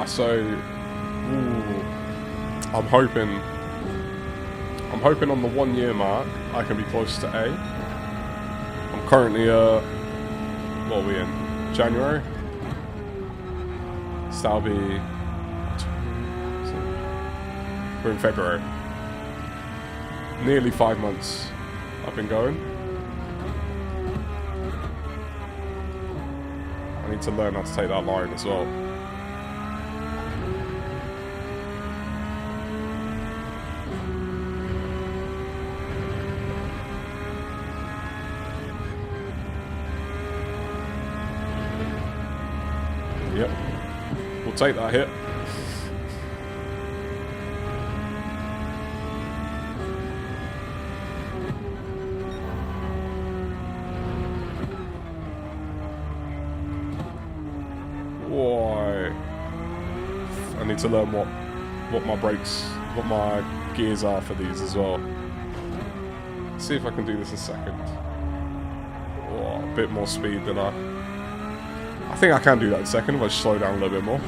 So, ooh, I'm hoping on the 1 year mark I can be close to A. I'm currently what are we in? January? So that'll be... We're in February. Nearly 5 months I've been going. I need to learn how to take that line as well. Yep. We'll take that hit. Why? I need to learn what my brakes, what my gears are for these as well. Let's see if I can do this in a second. Oh, a bit more speed than I think I can do that in a second if I just slow down a little bit more.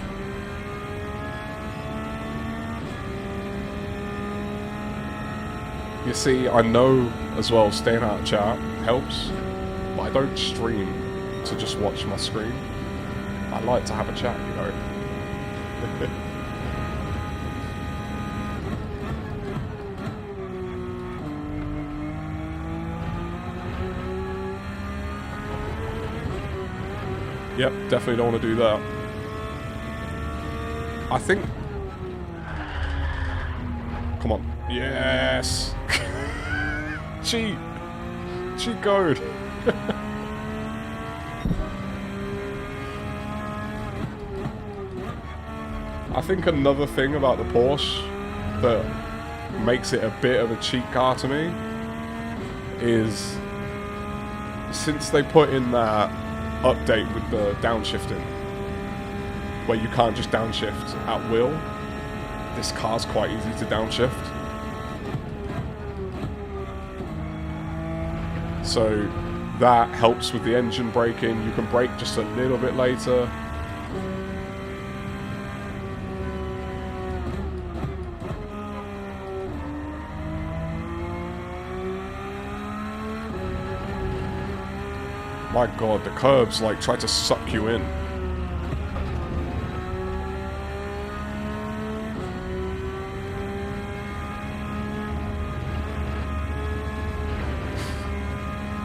You see, I know as well staying out of chat helps, but I don't stream to just watch my screen. I like to have a chat, you know. Yep, definitely don't want to do that. I think... Come on. Yes! Cheat! Cheat code! I think another thing about the Porsche that makes it a bit of a cheat car to me is since they put in that update with the downshifting where you can't just downshift at will, this car's quite easy to downshift. So that helps with the engine braking. You can brake just a little bit later. My god, the curbs like try to suck you in.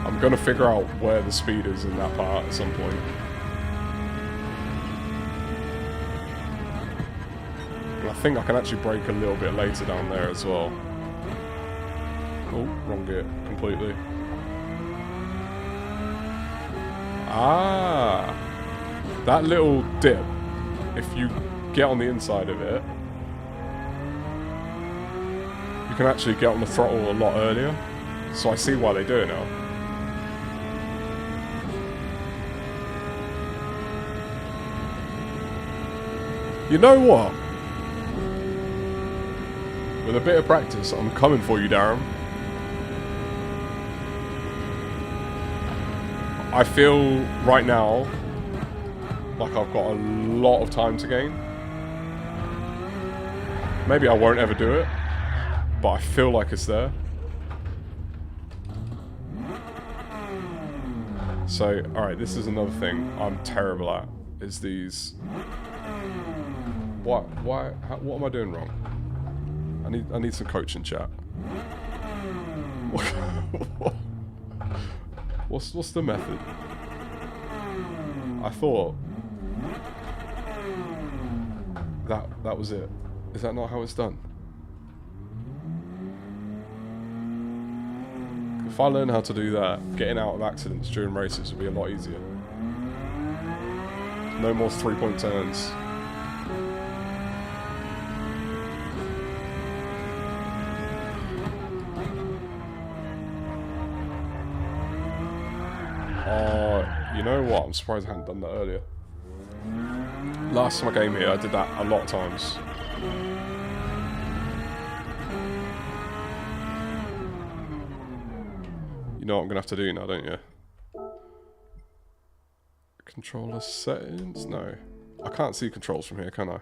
I'm gonna figure out where the speed is in that part at some point. And I think I can actually brake a little bit later down there as well. Oh, wrong gear completely. Ah, that little dip, if you get on the inside of it, you can actually get on the throttle a lot earlier. So I see why they do it now. You know what? With a bit of practice, I'm coming for you, Darren. I feel right now like I've got a lot of time to gain. Maybe I won't ever do it, but I feel like it's there. So, alright, this is another thing I'm terrible at, is these... What am I doing wrong? I need some coaching, chat. What's the method? I thought that was it. Is that not how it's done? If I learn how to do that, getting out of accidents during races will be a lot easier. No more 3-point turns. You know what? I'm surprised I hadn't done that earlier. Last time I came here, I did that a lot of times. You know what I'm going to have to do now, don't you? Controller settings? No. I can't see controls from here, can I?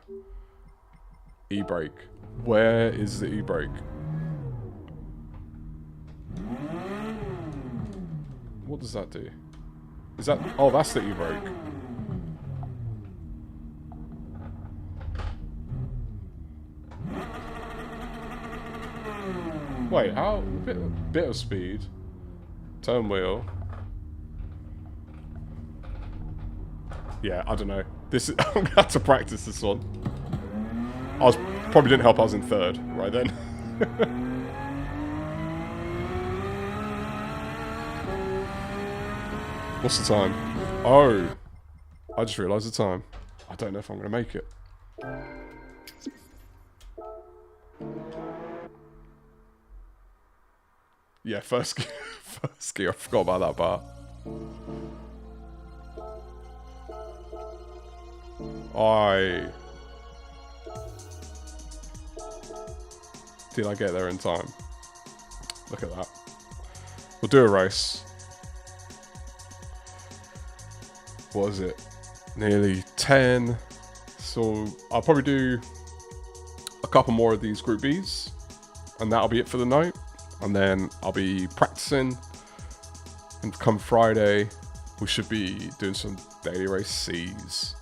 E-brake. Where is the e-brake? What does that do? Is that... Oh, that's the e-brake. Wait, how... Bit of speed. Turn wheel. Yeah, I don't know. This is... I'm going to have to practice this one. Probably didn't help I was in third right then. What's the time? Oh, I just realised the time. I don't know if I'm going to make it. Yeah, first gear. I forgot about that part. Did I get there in time? Look at that. We'll do a race. What is it? Nearly 10. So I'll probably do a couple more of these Group Bs, and that'll be it for the night. And then I'll be practicing, and come Friday, we should be doing some daily race Cs.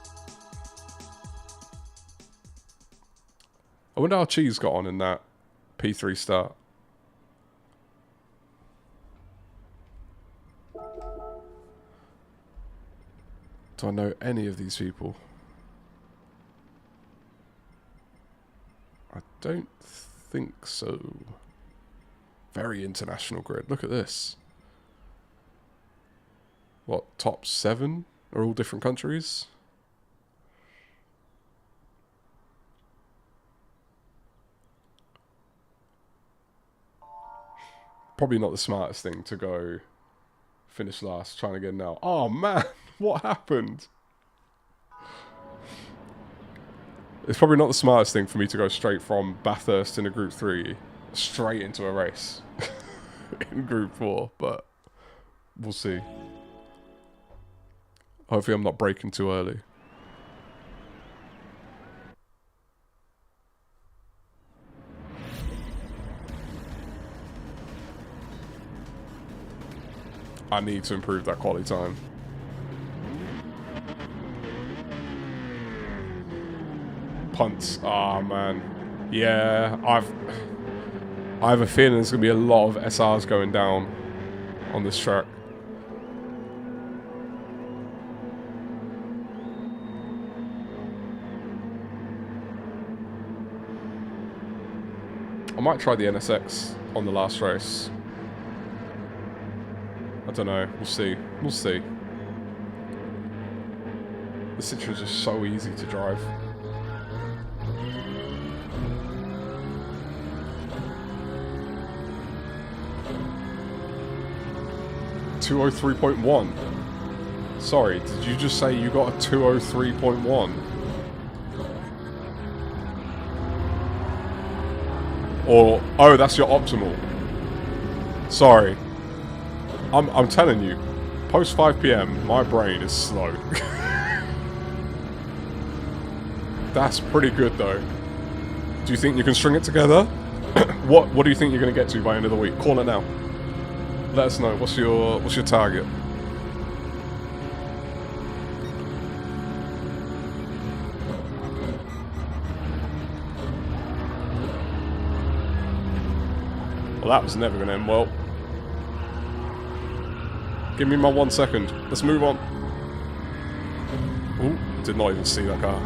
I wonder how Cheese got on in that P3 start. Do I know any of these people? I don't think so. Very international grid. Look at this. What, top 7 are all different countries? Probably not the smartest thing to go finish last, trying to get an out. Oh man, what happened? It's probably not the smartest thing for me to go straight from Bathurst in a Group 3 straight into a race in Group 4, but we'll see. Hopefully I'm not braking too early. I need to improve that quality time. Punts. Ah, man. Yeah, I have a feeling there's going to be a lot of SRs going down on this track. I might try the NSX on the last race. I don't know. We'll see. We'll see. The Citroen's just so easy to drive. .203.1. Sorry, did you just say you got a 203.1? Or, oh, that's your optimal. Sorry. I'm telling you, post 5 PM, my brain is slow. That's pretty good though. Do you think you can string it together? What do you think you're gonna get to by end of the week? Call it now. Let us know. What's your target? Well, that was never gonna end well. Give me my 1 second. Let's move on. Ooh, did not even see that car.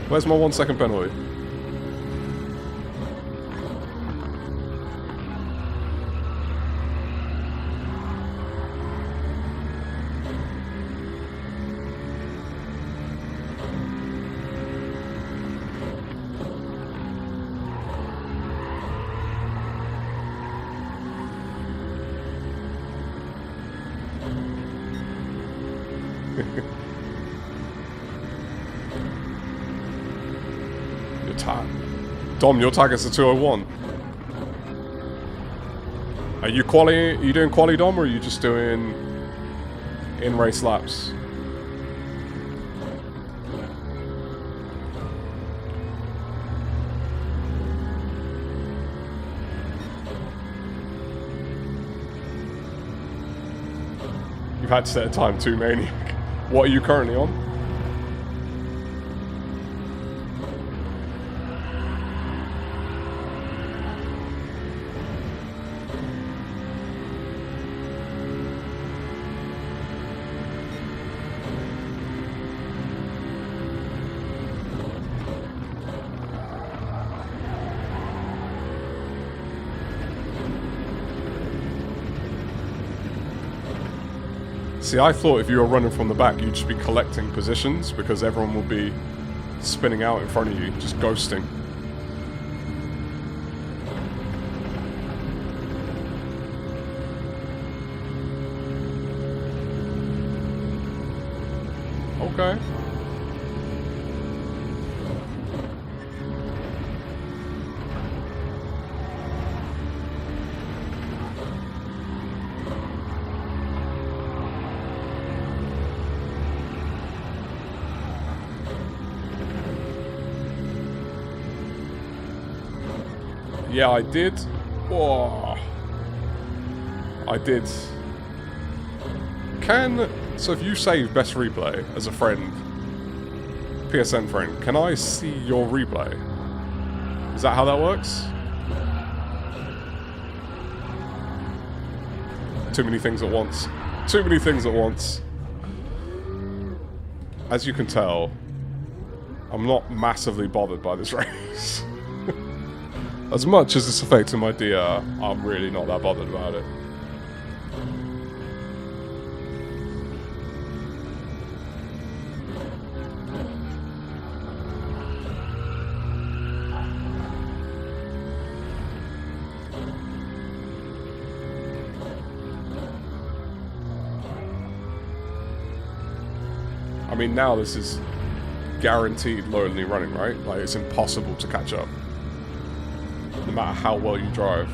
Where's my 1 second penalty? Dom, your target's a 201. Are you doing quali, Dom, or are you just doing in-race laps? You've had to set a time too, Maniac. What are you currently on? See, I thought if you were running from the back, you'd just be collecting positions because everyone will be spinning out in front of you, just ghosting. Okay. Yeah, I did. Oh, I did. So if you save best replay as a friend, PSN friend, can I see your replay? Is that how that works? Too many things at once. Too many things at once. As you can tell, I'm not massively bothered by this race. As much as it's affecting my DR, I'm really not that bothered about it. I mean, now this is guaranteed lonely running, right? Like, it's impossible to catch up. No matter how well you drive.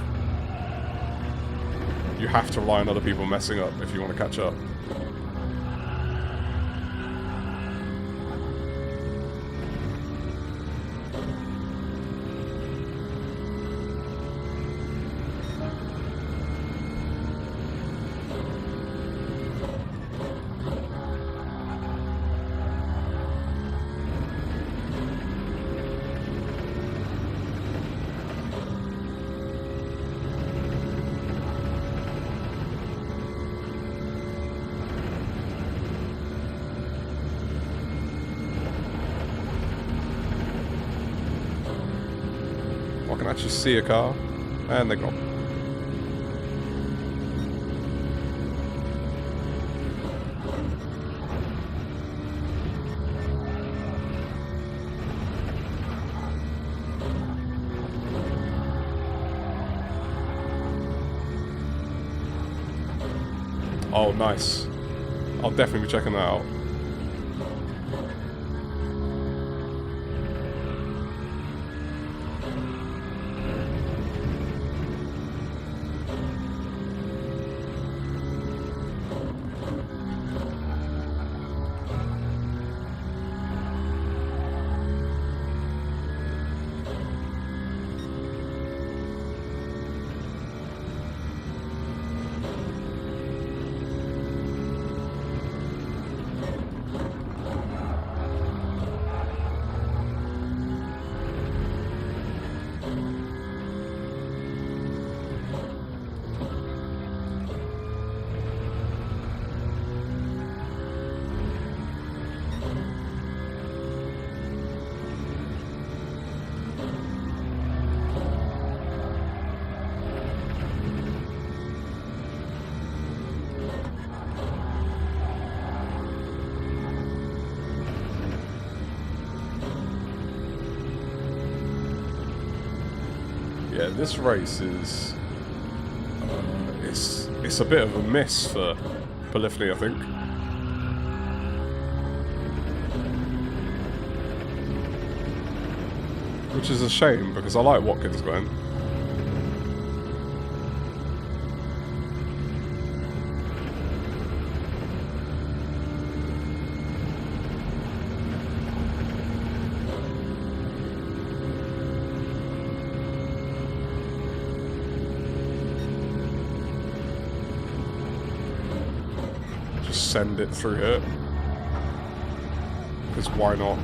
You have to rely on other people messing up if you want to catch up. can actually see a car. And they're gone. Oh, nice. I'll definitely be checking that out. Yeah, this race is it's a bit of a miss for Polyphony, I think. Which is a shame because I like Watkins Glen. Send it through here. Because why not?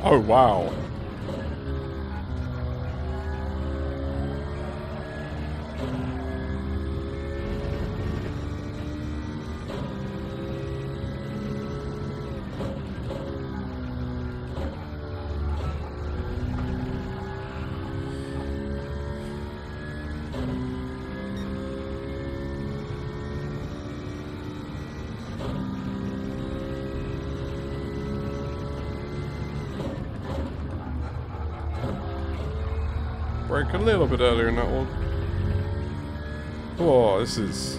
Oh, wow. Break a little bit earlier in that one. Oh, this has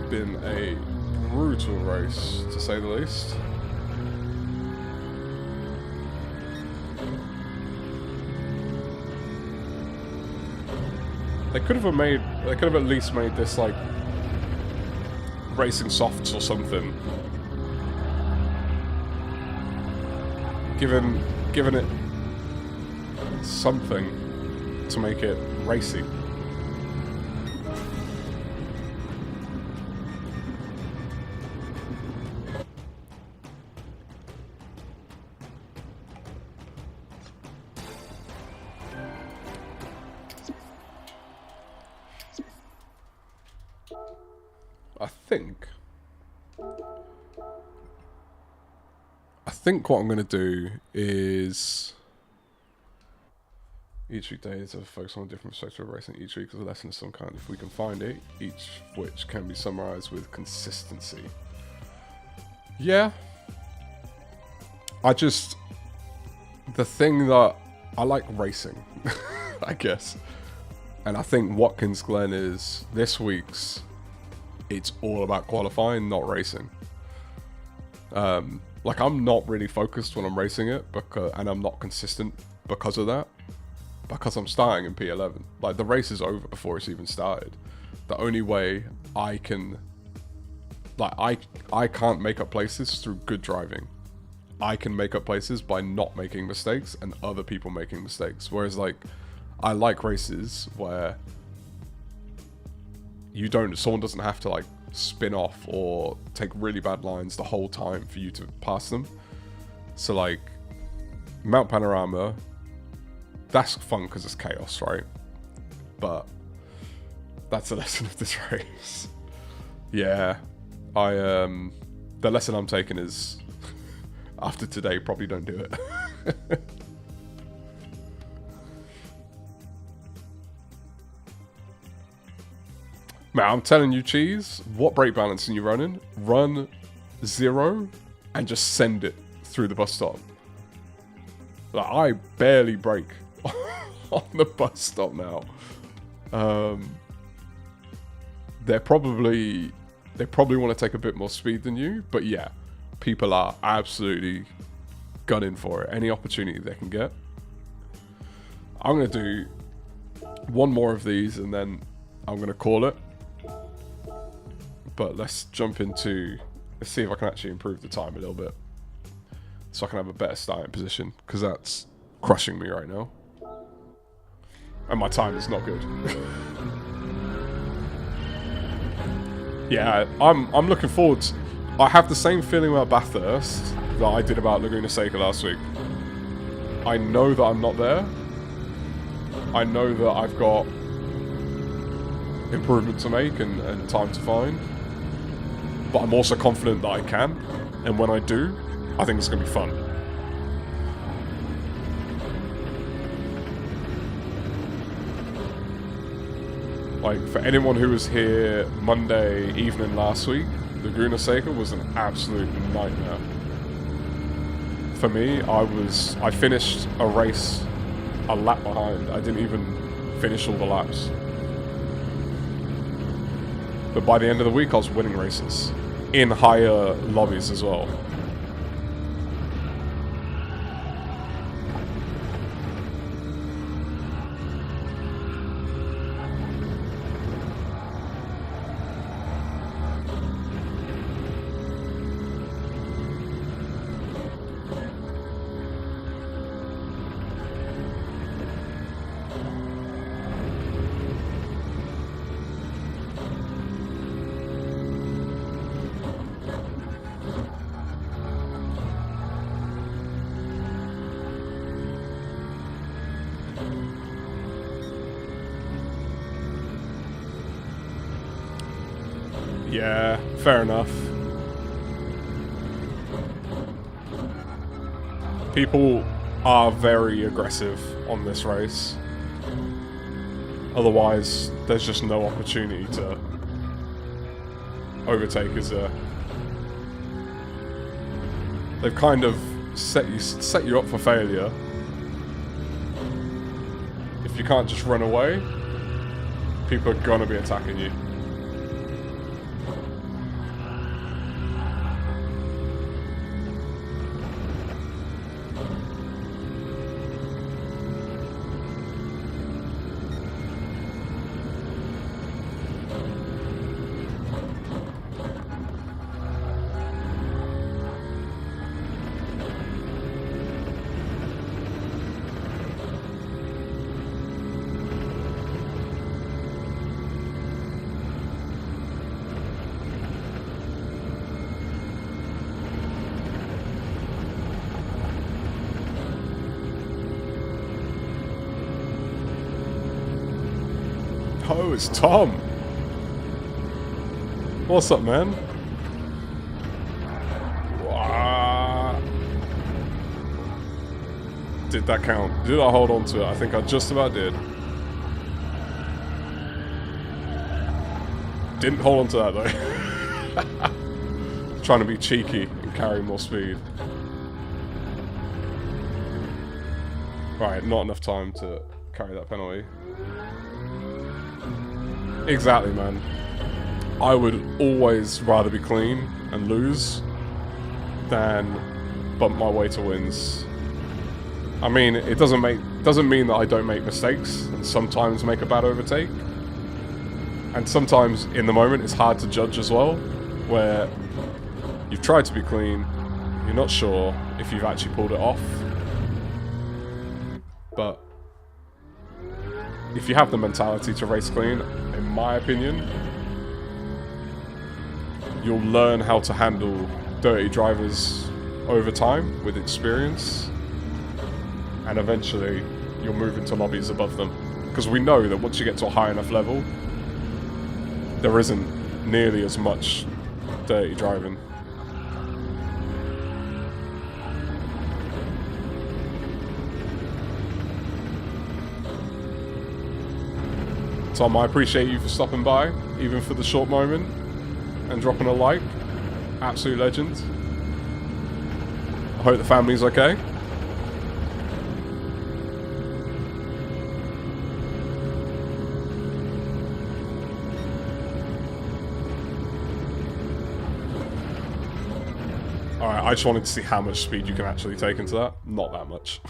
been a brutal race, to say the least. They could have at least made this like racing softs or something. Given it something to make it racy. I think what I'm going to do is each weekday is a focus on a different perspective of racing. Each week is a lesson of some kind, if we can find it, each of which can be summarized with consistency. Yeah. The thing that I like racing, I guess. And I think Watkins Glen is this week's, it's all about qualifying, not racing. Like, I'm not really focused when I'm racing it, and I'm not consistent because of that. Because I'm starting in P11. Like, the race is over before it's even started. The only way I can... Like, I can't make up places through good driving. I can make up places by not making mistakes and other people making mistakes. Whereas, like, I like races where someone doesn't have to, like, spin off or take really bad lines the whole time for you to pass them. So, like, Mount Panorama, that's fun because it's chaos, right? But That's the lesson of this race. Yeah, the lesson I'm taking is, after today, probably don't do it. Man, I'm telling you, Cheese, what brake balancing you running? Run 0 and just send it through the bus stop. Like, I barely brake on the bus stop now. They probably want to take a bit more speed than you, but yeah, people are absolutely gunning for it. Any opportunity they can get. I'm going to do one more of these and then I'm going to call it. But let's jump into, let's see if I can actually improve the time a little bit. So I can have a better starting position, because that's crushing me right now. And my time is not good. Yeah, I'm looking forward to, I have the same feeling about Bathurst that I did about Laguna Seca last week. I know that I'm not there. I know that I've got improvement to make and time to find. But I'm also confident that I can. And when I do, I think it's going to be fun. Like, for anyone who was here Monday evening last week, Laguna Seca was an absolute nightmare. For me, I finished a race a lap behind. I didn't even finish all the laps. But by the end of the week, I was winning races. In higher lobbies as well. Yeah, fair enough. People are very aggressive on this race. Otherwise, there's just no opportunity to overtake, is there? They've kind of set you up for failure. If you can't just run away, people are gonna be attacking you. Oh, it's Tom. What's up, man? Wow. Did that count? Did I hold on to it? I think I just about did. Didn't hold on to that, though. Trying to be cheeky and carry more speed. Right, not enough time to carry that penalty. Exactly, man. I would always rather be clean and lose than bump my way to wins. I mean, it doesn't mean that I don't make mistakes and sometimes make a bad overtake. And sometimes in the moment it's hard to judge as well, where you've tried to be clean, you're not sure if you've actually pulled it off. But if you have the mentality to race clean, in my opinion, you'll learn how to handle dirty drivers over time with experience, and eventually you'll move into lobbies above them. Because we know that once you get to a high enough level, there isn't nearly as much dirty driving. Tom, I appreciate you for stopping by, even for the short moment, and dropping a like. Absolute legend. I hope the family's okay. Alright, I just wanted to see how much speed you can actually take into that. Not that much.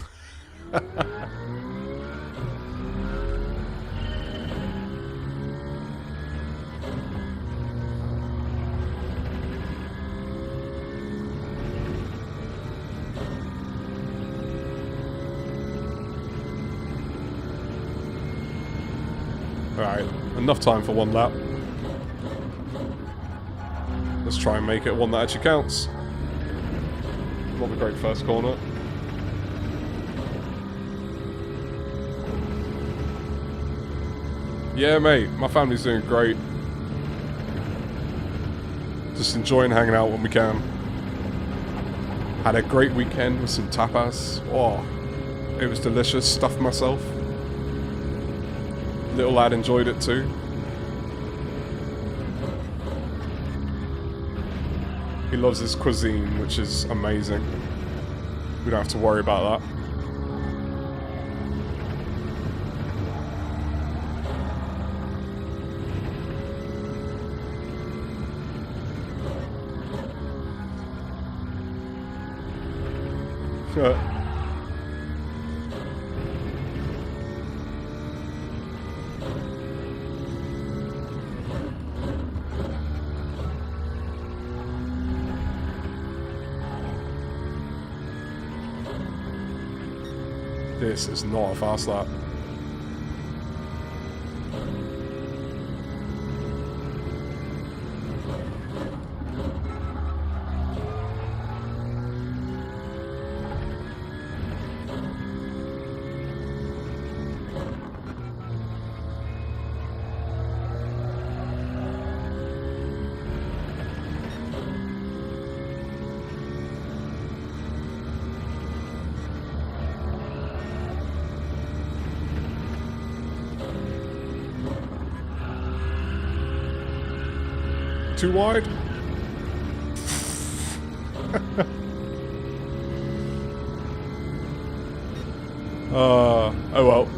Alright, enough time for one lap. Let's try and make it one that actually counts. Not a great first corner. Yeah, mate, my family's doing great. Just enjoying hanging out when we can. Had a great weekend with some tapas. Oh, it was delicious. Stuffed myself. Little lad enjoyed it too. He loves his cuisine, which is amazing. We don't have to worry about that. This is not a fast lap. Too wide? Oh well.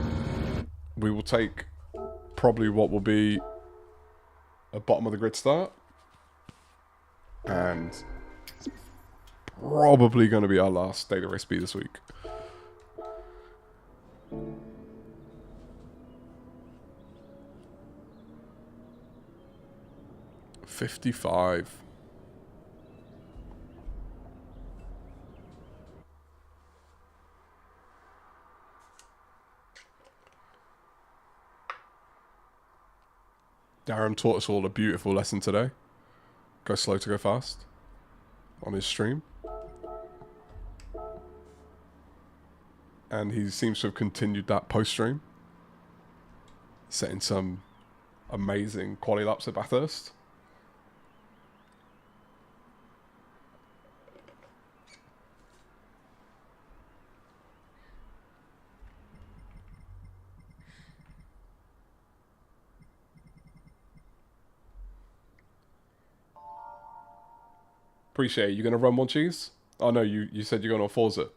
We will take probably what will be a bottom of the grid start. And probably going to be our last data race B this week. $55. Darren taught us all a beautiful lesson today. Go slow to go fast on his stream. And he seems to have continued that post-stream. Setting some amazing quality laps at Bathurst. Appreciate it. You going to run one cheese? Oh no, you said you're going to Forza.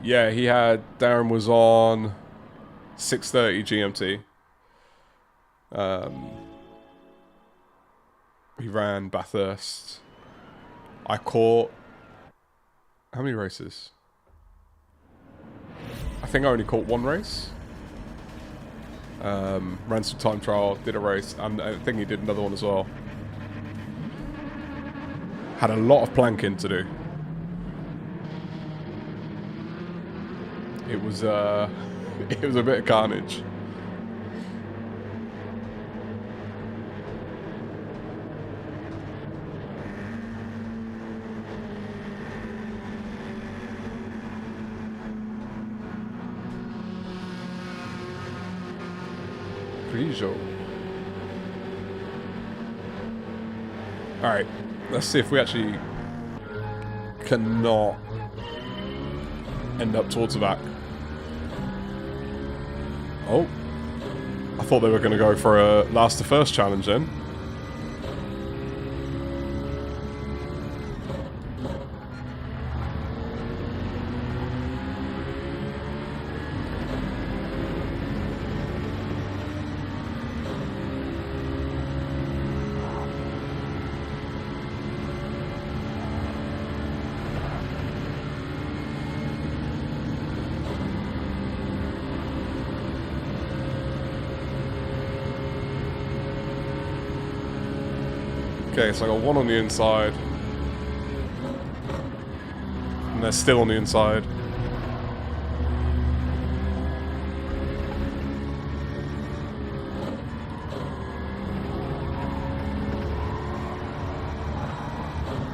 Yeah, Darren was on 6:30 GMT. He ran Bathurst. I caught... How many races? I think I only caught one race. Ran some time trial, did a race, and I think he did another one as well. Had a lot of planking to do. It was a bit of carnage. Peugeot. Alright, let's see if we actually cannot end up towards the back. Oh. I thought they were going to go for a last to first challenge then. Okay, so I got one on the inside. And they're still on the inside.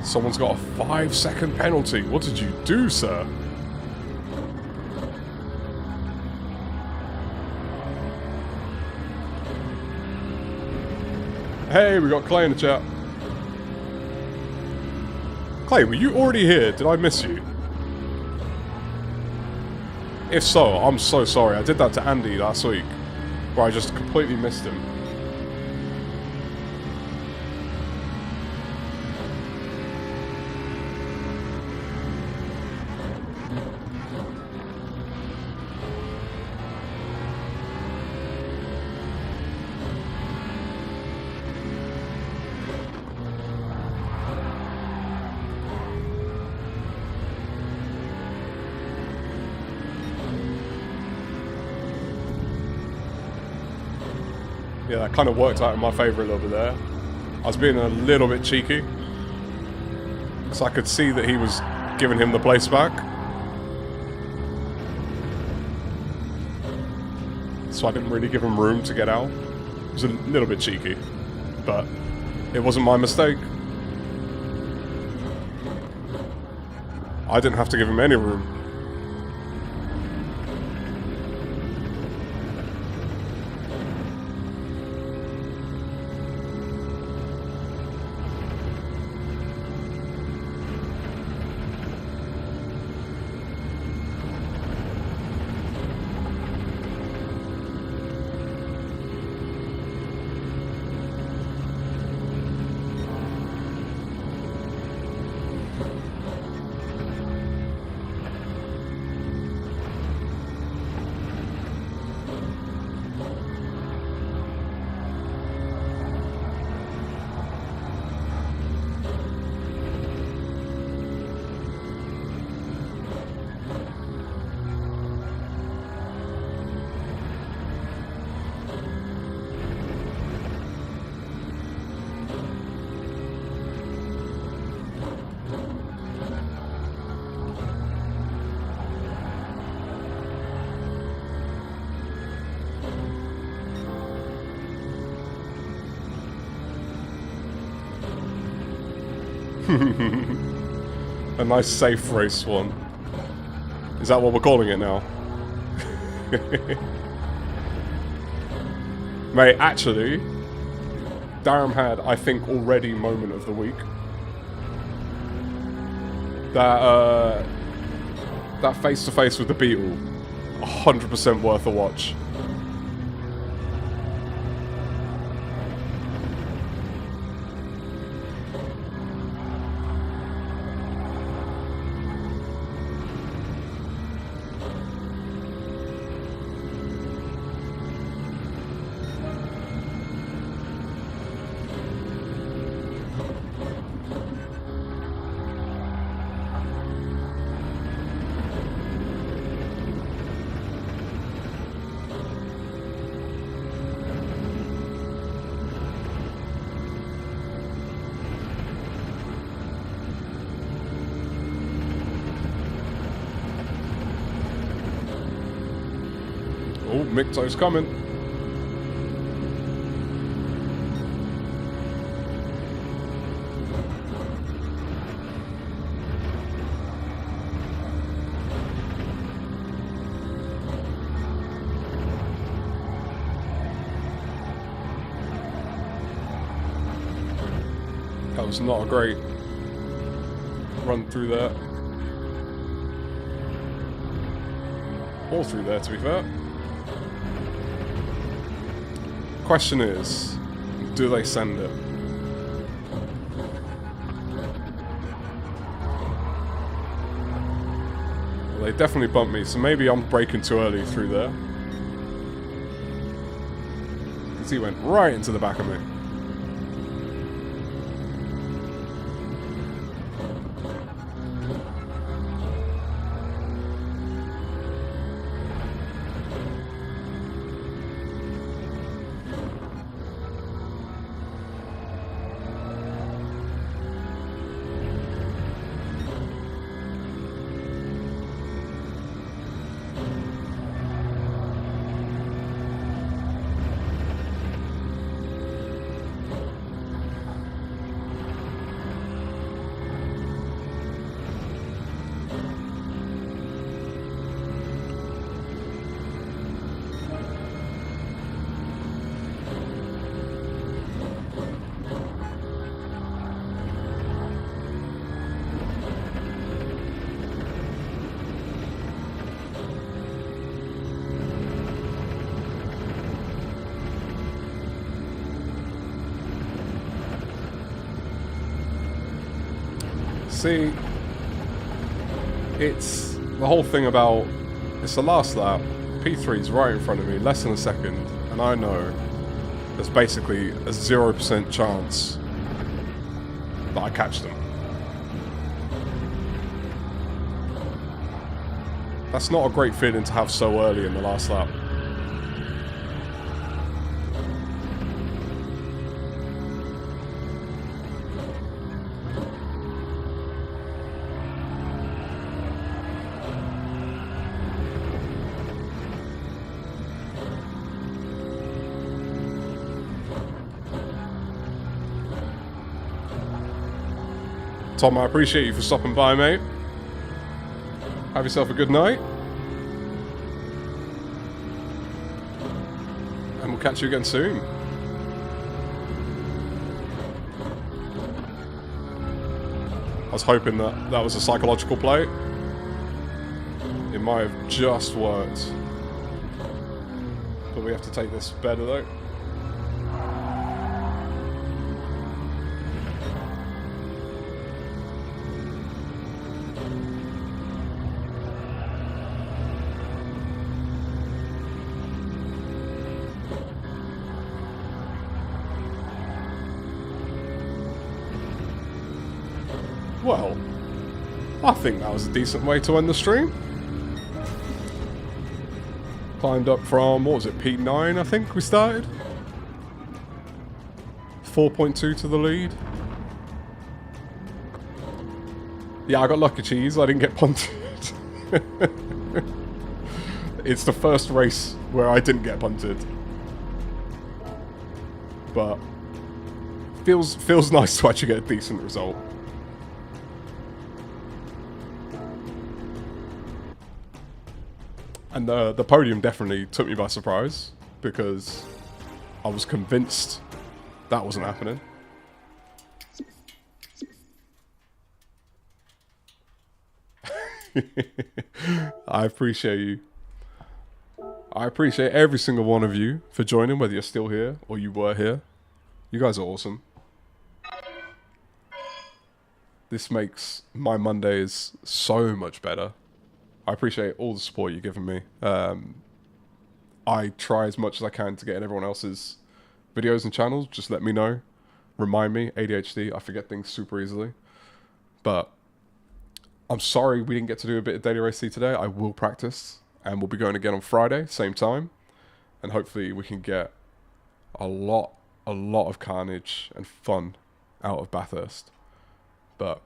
Someone's got a 5-second penalty. What did you do, sir? Hey, we got Clay in the chat. Clay, were you already here? Did I miss you? If so, I'm so sorry. I did that to Andy last week, where I just completely missed him. Yeah, that kind of worked out in my favour a little bit there. I was being a little bit cheeky, because I could see that he was giving him the place back. So I didn't really give him room to get out. It was a little bit cheeky, but it wasn't my mistake. I didn't have to give him any room. A nice safe race one. Is that what we're calling it now? Mate, actually, Darren had, I think, already moment of the week. That face-to-face with the Beetle, 100% worth a watch. Oh, Micto's coming. was not a great run through there. All through there, to be fair. Question is, do they send it? Well, they definitely bumped me, so maybe I'm braking too early through there. Because he went right into the back of me. See, it's the whole thing about, it's the last lap, P3's right in front of me, less than a second, and I know there's basically a 0% chance that I catch them. That's not a great feeling to have so early in the last lap. Tom, I appreciate you for stopping by, mate. Have yourself a good night. And we'll catch you again soon. I was hoping that that was a psychological play. It might have just worked. But we have to take this better, though. Well, I think that was a decent way to end the stream. Climbed up from, what was it, P9 I think we started? 4.2 to the lead. Yeah, I got lucky cheese, I didn't get punted. It's the first race where I didn't get punted. But feels nice to actually get a decent result. And the podium definitely took me by surprise, because I was convinced that wasn't happening. I appreciate you. I appreciate every single one of you for joining, whether you're still here or you were here. You guys are awesome. This makes my Mondays so much better. I appreciate all the support you're giving me. I try as much as I can to get in everyone else's videos and channels. Just let me know. Remind me. ADHD. I forget things super easily. But I'm sorry we didn't get to do a bit of Daily Race C today. I will practice. And we'll be going again on Friday, same time. And hopefully we can get a lot of carnage and fun out of Bathurst. But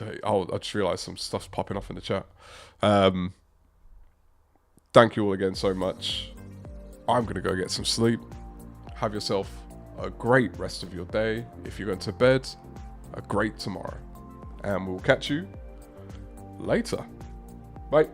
I just realised some stuff's popping off in the chat. Thank you all again so much. I'm going to go get some sleep. Have yourself a great rest of your day. If you're going to bed, a great tomorrow. And we'll catch you later. Bye.